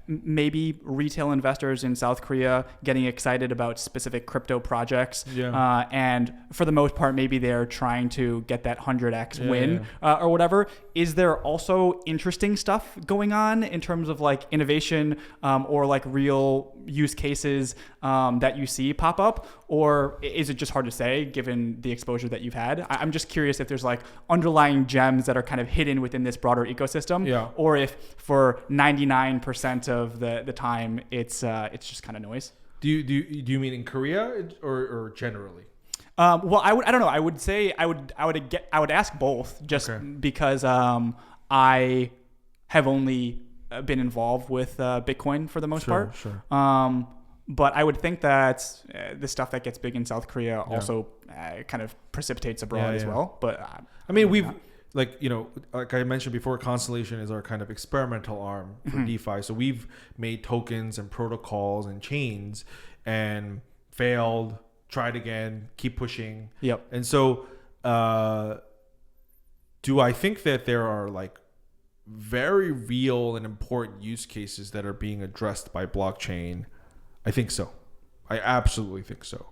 maybe retail investors in South Korea getting excited about specific crypto projects. And for the most part, maybe they're trying to get that 100x win or whatever. Is there also interesting stuff going on in terms of innovation or real use cases that you see pop up? Or is it just hard to say given the exposure that you've had? I'm just curious if there's underlying gems that are kind of hidden within this broader ecosystem, or if for 99% of the time it's just kind of noise. Do you mean in Korea or generally? Well, I don't know. I would say I would ask both, just because I have only been involved with Bitcoin for the most part. Sure. But I would think that the stuff that gets big in South Korea also kind of precipitates abroad as well. But I mean, we've like I mentioned before, Constellation is our kind of experimental arm for DeFi. So we've made tokens and protocols and chains and failed, tried again, keep pushing. Yep. And so do I think that there are very real and important use cases that are being addressed by blockchain? I think so. I absolutely think so.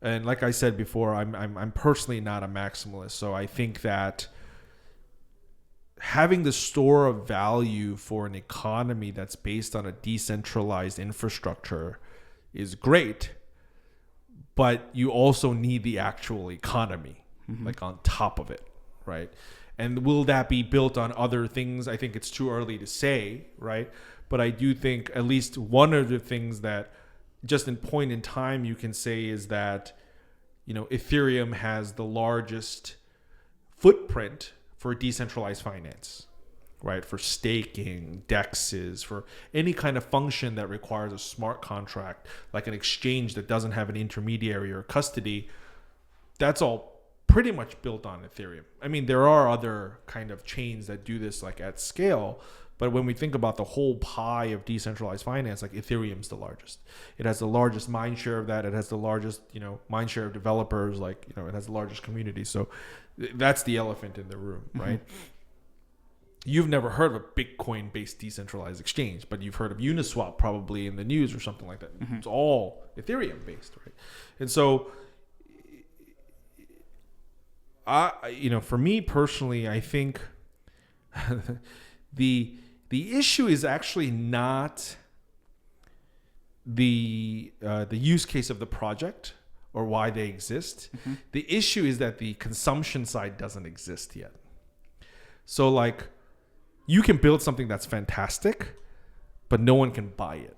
And like I said before, I'm personally not a maximalist. So I think that having the store of value for an economy that's based on a decentralized infrastructure is great. but you also need the actual economy, like on top of it, right? And will that be built on other things? I think it's too early to say, right? But I do think at least one of the things that just in point in time you can say is that, Ethereum has the largest footprint for decentralized finance, right? For staking, DEXs, for any kind of function that requires a smart contract, like an exchange that doesn't have an intermediary or custody. That's all pretty much built on Ethereum. I mean, there are other kind of chains that do this like at scale, but when we think about the whole pie of decentralized finance, like Ethereum's the largest. It has the largest mind share of that. It has the largest, mind share of developers. Like, it has the largest community. So that's the elephant in the room, right? You've never heard of a Bitcoin-based decentralized exchange, but you've heard of Uniswap probably in the news or something like that. It's all Ethereum-based, right? And so, for me personally, I think the issue is actually not the use case of the project or why they exist. The issue is that the consumption side doesn't exist yet. So like, you can build something that's fantastic, but no one can buy it,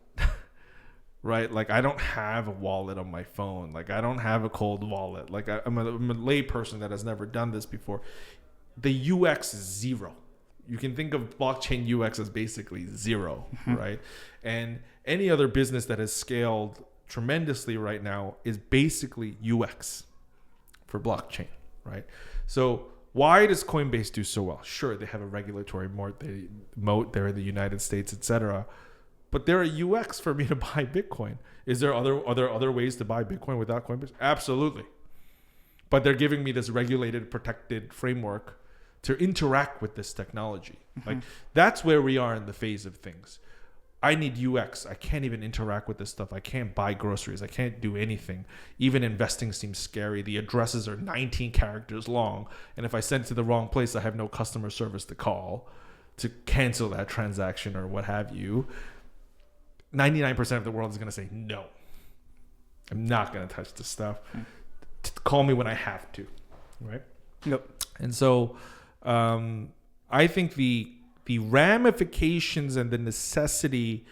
right? Like, I don't have a wallet on my phone. Like, I don't have a cold wallet. Like, I'm a lay person that has never done this before. The UX is zero. You can think of blockchain UX as basically zero, right? And any other business that has scaled tremendously right now is basically UX for blockchain, right? So why does Coinbase do so well? Sure, they have a regulatory moat. They're in the United States, etc. But they're a UX for me to buy Bitcoin. Is there other ways to buy Bitcoin without Coinbase? Absolutely. But they're giving me this regulated, protected framework to interact with this technology. Like, that's where we are in the phase of things. I need UX. I can't even interact with this stuff. I can't buy groceries. I can't do anything. Even investing seems scary. The addresses are 19 characters long. And if I send it to the wrong place, I have no customer service to call to cancel that transaction or what have you. 99% of the world is going to say, no, I'm not going to touch this stuff. Call me when I have to, right? Yep. And so I think the ramifications and the necessity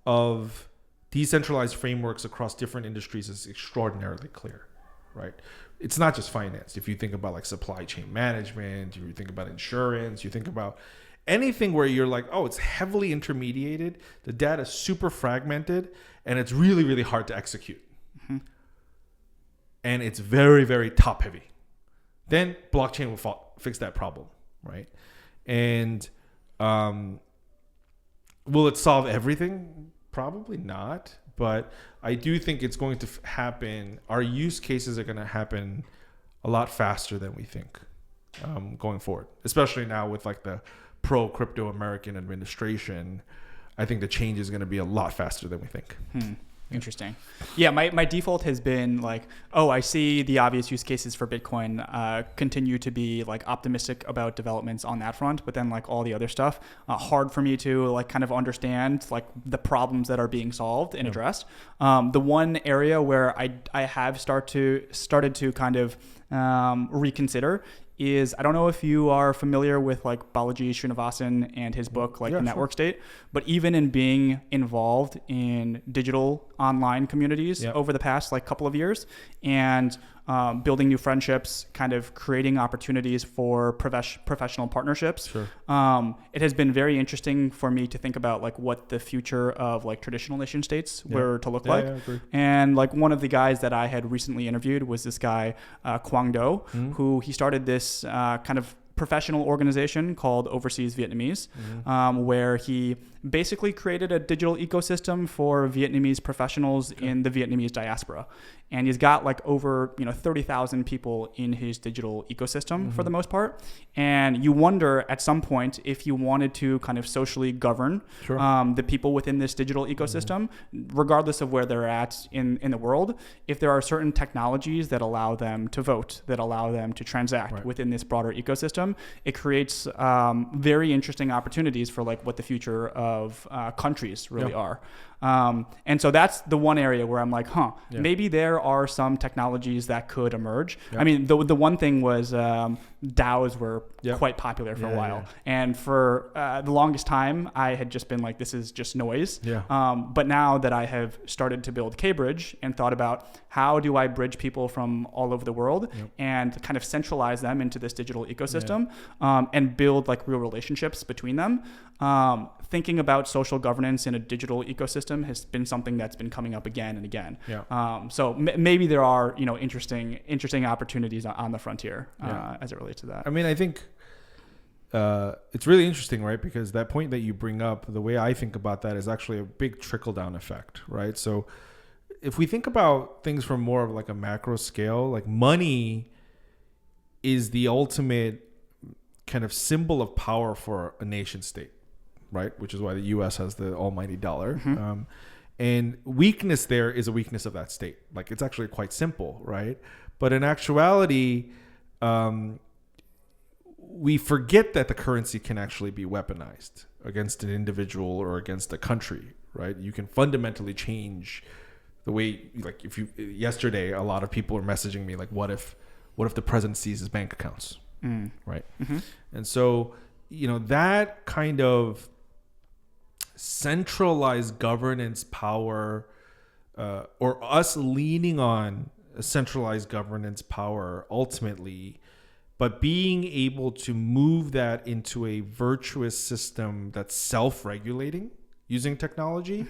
of decentralized frameworks across different industries is extraordinarily clear, right? It's not just finance. If you think about like supply chain management, you think about insurance, you think about anything where you're like, oh, it's heavily intermediated, the data is super fragmented, and it's really, really hard to execute. And it's very, very top heavy. Then blockchain will fix that problem, right? And will it solve everything? Probably not. But I do think it's going to happen. Our use cases are going to happen a lot faster than we think going forward, especially now with like the pro-crypto American administration. I think the change is going to be a lot faster than we think. Interesting. Yeah, my default has been like, oh, I see the obvious use cases for Bitcoin, continue to be like optimistic about developments on that front, but then like all the other stuff, hard for me to like kind of understand like the problems that are being solved and addressed. The one area where I have started to kind of reconsider is, I don't know if you are familiar with like Balaji Srinivasan and his book, like The Network State, but even in being involved in digital online communities over the past like couple of years and building new friendships, kind of creating opportunities for professional partnerships. It has been very interesting for me to think about like what the future of like traditional nation states were to look like. And like one of the guys that I had recently interviewed was this guy, Quang Do, who he started this kind of professional organization called Overseas Vietnamese, where he basically created a digital ecosystem for Vietnamese professionals in the Vietnamese diaspora. And he's got like over 30,000 people in his digital ecosystem for the most part. And you wonder at some point if you wanted to kind of socially govern the people within this digital ecosystem, regardless of where they're at in the world, if there are certain technologies that allow them to vote, that allow them to transact within this broader ecosystem, it creates very interesting opportunities for like what the future of countries really are. And so that's the one area where I'm like, maybe there are some technologies that could emerge. I mean, the one thing was DAOs were quite popular for a while. And for the longest time, I had just been like, this is just noise. But now that I have started to build K-Bridge and thought about how do I bridge people from all over the world and kind of centralize them into this digital ecosystem and build like real relationships between them. Thinking about social governance in a digital ecosystem has been something that's been coming up again and again. So maybe there are, you know, interesting opportunities on the frontier as it relates to that. I mean, I think it's really interesting, right? Because that point that you bring up, the way I think about that is actually a big trickle down effect, right? So if we think about things from more of like a macro scale, like money is the ultimate kind of symbol of power for a nation state, right? Which is why the US has the almighty dollar. And weakness there is a weakness of that state. Like it's actually quite simple, right? But in actuality, we forget that the currency can actually be weaponized against an individual or against a country, right? You can fundamentally change the way, like if you, yesterday, a lot of people are messaging me like, what if the president sees his bank accounts, right? And so, you know, that kind of centralized governance power, or us leaning on a centralized governance power ultimately, but being able to move that into a virtuous system that's self-regulating using technology,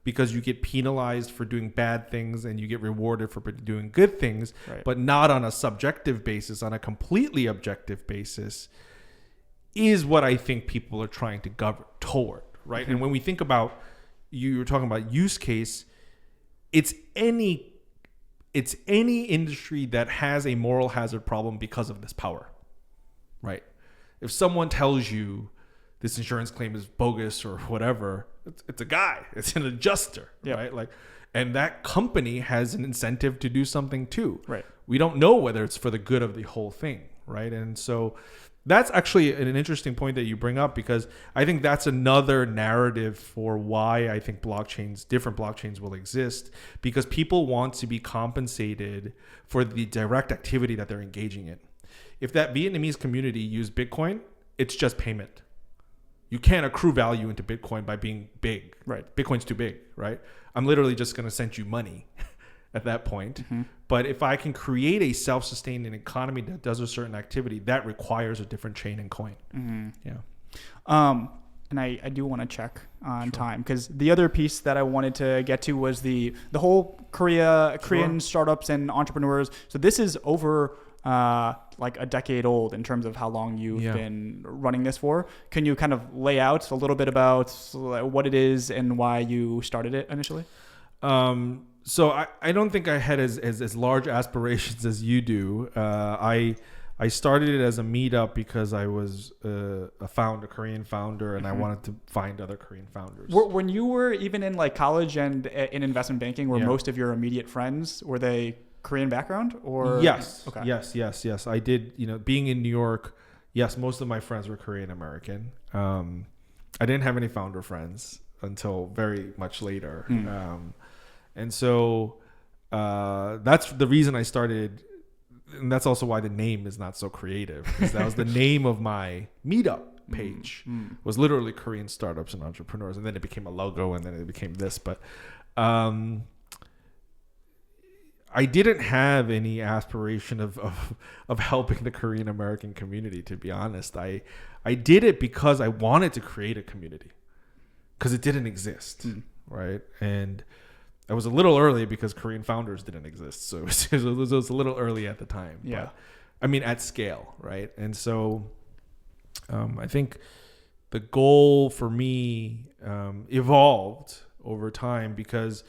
because you get penalized for doing bad things and you get rewarded for doing good things, but not on a subjective basis, on a completely objective basis, is what I think people are trying to govern toward, right? And when we think about, you were talking about use case, it's any industry that has a moral hazard problem because of this power, right? If someone tells you this insurance claim is bogus or whatever, it's a guy, it's an adjuster, right? Like, and that company has an incentive to do something too. We don't know whether it's for the good of the whole thing, right? And so that's actually an interesting point that you bring up, because I think that's another narrative for why I think different blockchains will exist, because people want to be compensated for the direct activity that they're engaging in. If that Vietnamese community used Bitcoin, it's just payment. You can't accrue value into Bitcoin by being big. Bitcoin's too big, right? I'm literally just going to send you money at that point. But if I can create a self-sustaining economy that does a certain activity, that requires a different chain and coin. And I do want to check on time, because the other piece that I wanted to get to was the whole Korean startups and entrepreneurs. So this is over like a decade old in terms of how long you've been running this for. Can you kind of lay out a little bit about what it is and why you started it initially? So I don't think I had as large aspirations as you do. I started it as a meetup because I was a Korean founder, and I wanted to find other Korean founders. When you were even in like college and in investment banking, were most of your immediate friends, were they Korean background or? Yes. Okay. Yes. I did, you know, being in New York, yes, most of my friends were Korean American. I didn't have any founder friends until very much later. And so that's the reason I started. And that's also why the name is not so creative, because that was the name of my meetup page, was literally Korean startups and entrepreneurs. And then it became a logo, and then it became this. But I didn't have any aspiration of helping the Korean American community, to be honest. I did it because I wanted to create a community, because it didn't exist, right? And I was a little early because Korean founders didn't exist. So it was a little early at the time. But, I mean, at scale, right? And so I think the goal for me evolved over time, because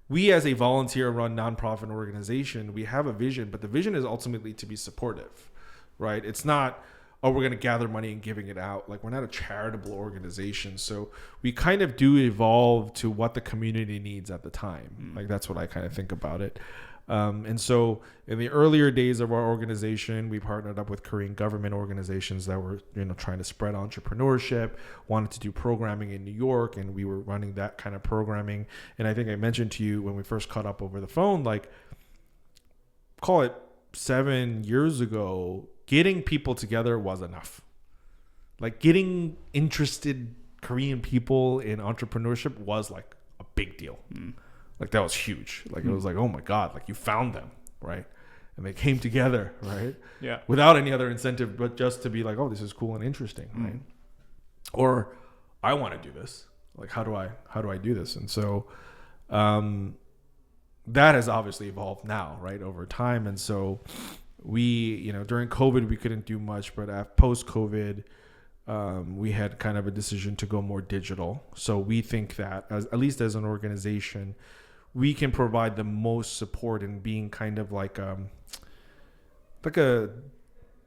we, as a volunteer-run nonprofit organization, we have a vision, but the vision is ultimately to be supportive, right? It's not, oh, we're going to gather money and giving it out. Like, we're not a charitable organization. So we kind of do evolve to what the community needs at the time. Like, that's what I kind of think about it. And so in the earlier days of our organization, we partnered up with Korean government organizations that were, trying to spread entrepreneurship, wanted to do programming in New York, and we were running that kind of programming. And I think I mentioned to you when we first caught up over the phone, like, call it 7 years ago, getting people together was enough. Like, getting interested Korean people in entrepreneurship was like a big deal. Like, that was huge. Like, it was like, oh my God, like, you found them, right? And they came together, right? Yeah. Without any other incentive, but just to be like, oh, this is cool and interesting, right? Or I want to do this. Like, how do I do this? And so that has obviously evolved now, right, over time. And so we, during COVID, we couldn't do much, but post-COVID, we had kind of a decision to go more digital. So we think that, at least as an organization, we can provide the most support in being kind of like a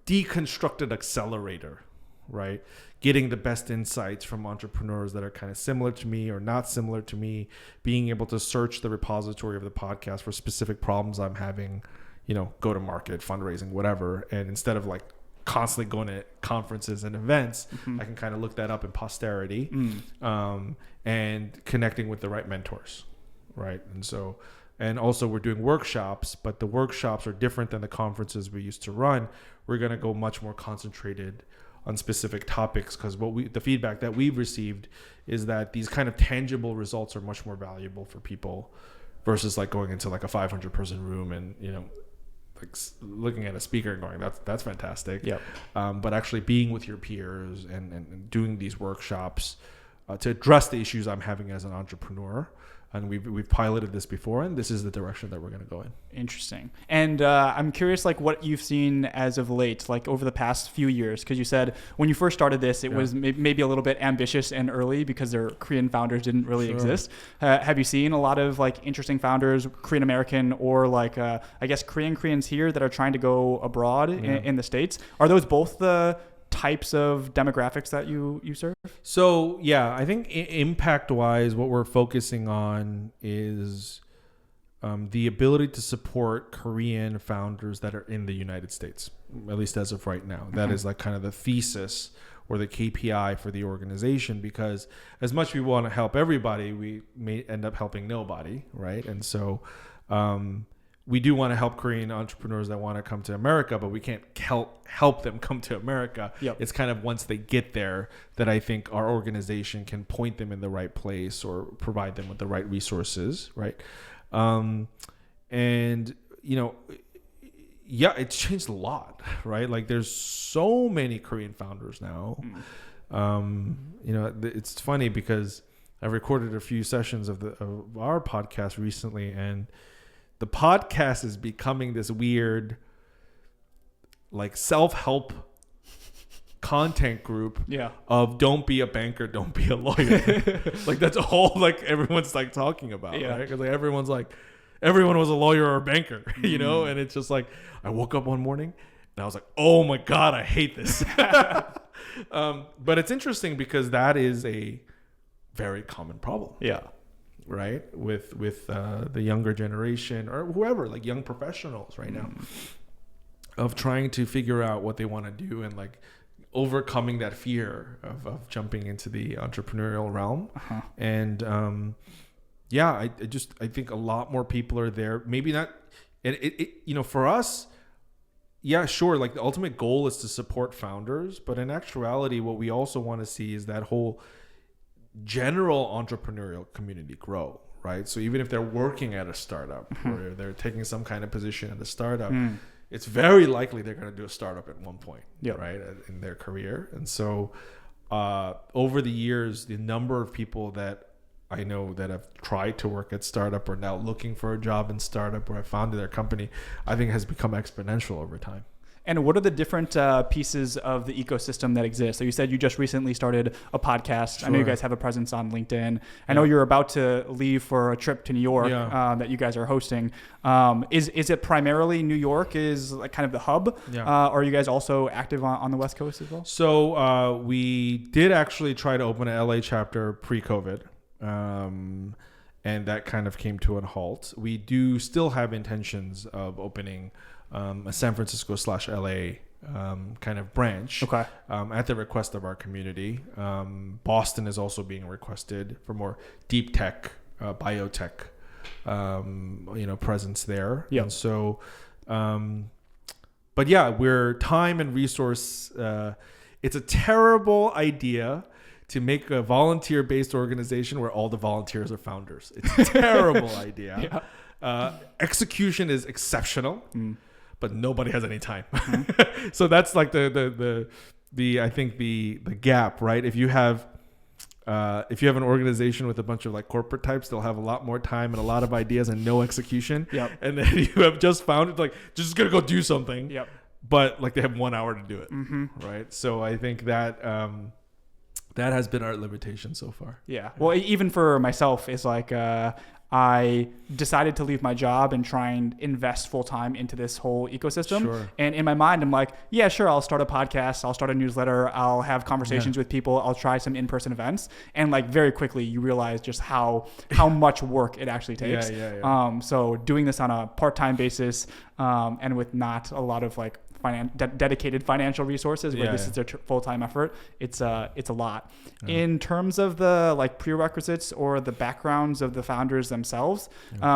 deconstructed accelerator, right? Getting the best insights from entrepreneurs that are kind of similar to me or not similar to me, being able to search the repository of the podcast for specific problems I'm having, go to market, fundraising, whatever. And instead of like constantly going to conferences and events, I can kind of look that up in posterity, and connecting with the right mentors, right? And so, and also we're doing workshops, but the workshops are different than the conferences we used to run. We're going to go much more concentrated on specific topics, because the feedback that we've received is that these kind of tangible results are much more valuable for people versus like going into like a 500 person room and, like looking at a speaker and going, that's fantastic. Yep. But actually being with your peers and doing these workshops to address the issues I'm having as an entrepreneur. And we've piloted this before, and this is the direction that we're going to go in. Interesting. And I'm curious, like, what you've seen as of late, like over the past few years, because you said when you first started this, it was maybe a little bit ambitious and early because their Korean founders didn't really exist. Have you seen a lot of like interesting founders, Korean American or like I guess Koreans here that are trying to go abroad in the States? Are those both the types of demographics that you serve? So yeah, I think impact wise, what we're focusing on is the ability to support Korean founders that are in the United States, at least as of right now. That is like kind of the thesis or the KPI for the organization, because as much as we want to help everybody, we may end up helping nobody, right? And so we do want to help Korean entrepreneurs that want to come to America, but we can't help them come to America. Yep. It's kind of once they get there that I think our organization can point them in the right place or provide them with the right resources, right? And, it's changed a lot, right? Like there's so many Korean founders now. It's funny because I've recorded a few sessions of our podcast recently, and the podcast is becoming this weird, like self-help content group of don't be a banker, don't be a lawyer. Like that's all like everyone's like talking about, right? Because like everyone was a lawyer or a banker, and it's just like I woke up one morning and I was like, oh my God, I hate this. But it's interesting because that is a very common problem. Yeah. Right, with the younger generation or whoever, like young professionals right now, of trying to figure out what they want to do and like overcoming that fear of jumping into the entrepreneurial realm. And I think a lot more people are there. Maybe not, and it for us, sure, like the ultimate goal is to support founders, but in actuality, what we also want to see is that whole general entrepreneurial community grow, right? So even if they're working at a startup or they're taking some kind of position at a startup, it's very likely they're going to do a startup at one point, right, in their career. And so over the years, the number of people that I know that have tried to work at startup or now looking for a job in startup or have founded their company, I think has become exponential over time. And what are the different pieces of the ecosystem that exist? So you said you just recently started a podcast. Sure. I know you guys have a presence on LinkedIn. I know you're about to leave for a trip to New York that you guys are hosting. Is it primarily New York is like kind of the hub? Or are you guys also active on the West Coast as well? So we did actually try to open an LA chapter pre-COVID. and that kind of came to a halt. We do still have intentions of opening a San Francisco / LA kind of branch at the request of our community. Boston is also being requested for more deep tech, biotech, presence there. Yep. And so, but yeah, we're time and resource. It's a terrible idea to make a volunteer-based organization where all the volunteers are founders. It's a terrible idea. Yeah. Execution is exceptional, but nobody has any time. So that's like the I think the gap, right? If you have an organization with a bunch of like corporate types, they'll have a lot more time and a lot of ideas and no execution. Yep. And then you have just founded, like, just gonna go do something. Yep. But like they have 1 hour to do it. Right. So I think that that has been our limitation so far. Yeah. Well, even for myself, it's like I decided to leave my job and try and invest full time into this whole ecosystem. Sure. And in my mind, I'm like, yeah, sure, I'll start a podcast, I'll start a newsletter, I'll have conversations with people, I'll try some in-person events. And like very quickly, you realize just how much work it actually takes. So doing this on a part-time basis and with not a lot of like dedicated financial resources where this is their full-time effort, it's a lot. In terms of the like prerequisites or the backgrounds of the founders themselves,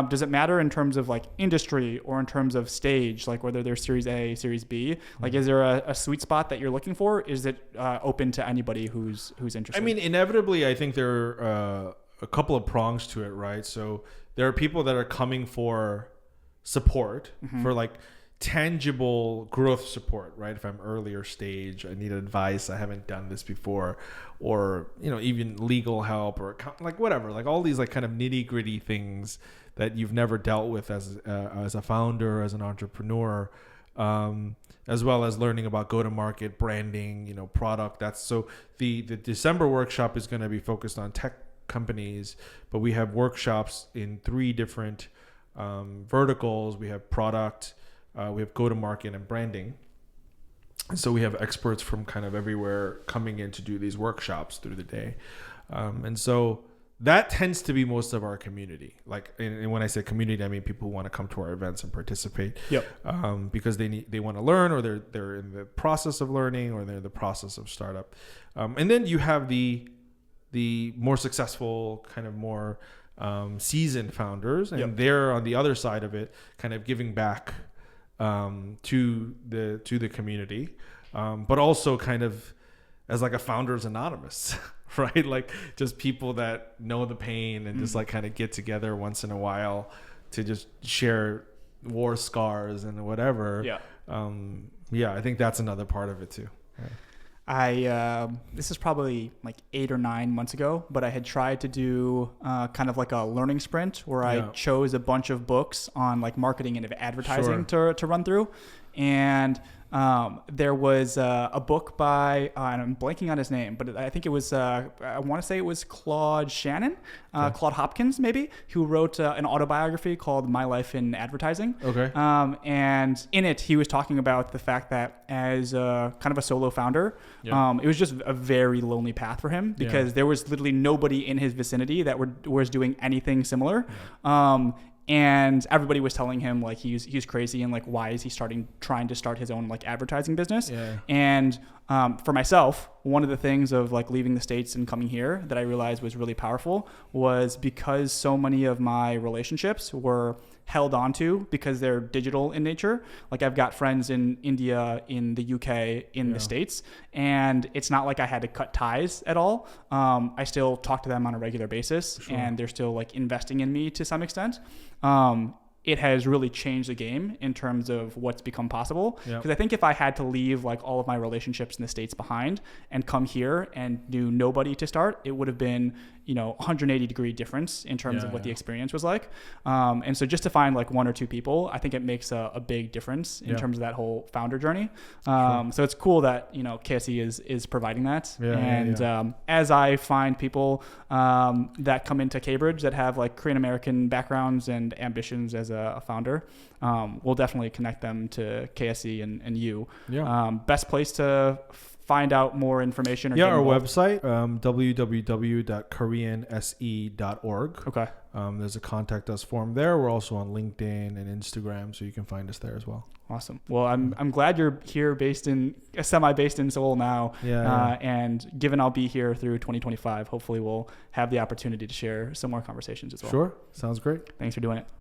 does it matter in terms of like industry or in terms of stage, like whether they're Series A, Series B? Like, is there a sweet spot that you're looking for? Is it open to anybody who's interested? I mean, inevitably, I think there are a couple of prongs to it, right? So there are people that are coming for support, for like tangible growth support, right? If I'm earlier stage, I need advice, I haven't done this before, or even legal help, or like whatever, like all these like kind of nitty gritty things that you've never dealt with as a founder, as an entrepreneur, as well as learning about go-to-market, branding, product. That's so the December workshop is going to be focused on tech companies, but we have workshops in 3 different verticals. We have product, we have go-to-market and branding. And so we have experts from kind of everywhere coming in to do these workshops through the day. And so that tends to be most of our community. Like, and when I say community, I mean people who want to come to our events and participate. Yep. Because they want to learn, or they're in the process of learning, or they're in the process of startup. And then you have the more successful, kind of more seasoned founders, and they're on the other side of it, kind of giving back to the community, but also kind of as like a Founders Anonymous, right? Like just people that know the pain and just like kind of get together once in a while to just share war scars and whatever. I think that's another part of it too. This is probably like 8 or 9 months ago, but I had tried to do kind of like a learning sprint where I chose a bunch of books on like marketing and advertising to run through. And there was a book by, and I'm blanking on his name, but I think it was, I want to say it was Claude Shannon, Claude Hopkins maybe, who wrote an autobiography called My Life in Advertising. Okay. And in it, he was talking about the fact that as kind of a solo founder, it was just a very lonely path for him because there was literally nobody in his vicinity that was doing anything similar. And everybody was telling him like he's crazy and like why is he trying to start his own like advertising business. And for myself, one of the things of like leaving the States and coming here that I realized was really powerful was because so many of my relationships were held onto because they're digital in nature. Like I've got friends in India, in the UK, in the States, and it's not like I had to cut ties at all. I still talk to them on a regular basis, and they're still like investing in me to some extent. It has really changed the game in terms of what's become possible. Because I think if I had to leave like all of my relationships in the States behind and come here and knew nobody to start, it would have been 180 degree difference in terms of what the experience was like. And so just to find like 1 or 2 people, I think it makes a big difference in terms of that whole founder journey. So it's cool that, KSE is providing that. As I find people that come into Cambridge that have like Korean American backgrounds and ambitions as a founder, we'll definitely connect them to KSE and you. Best place to find out more information? Or Yeah, get our involved? website, www.koreanse.org. Okay. There's a contact us form there. We're also on LinkedIn and Instagram, so you can find us there as well. Awesome. Well, I'm glad you're here, semi-based in Seoul now. Yeah. And given I'll be here through 2025, hopefully we'll have the opportunity to share some more conversations as well. Sure. Sounds great. Thanks for doing it.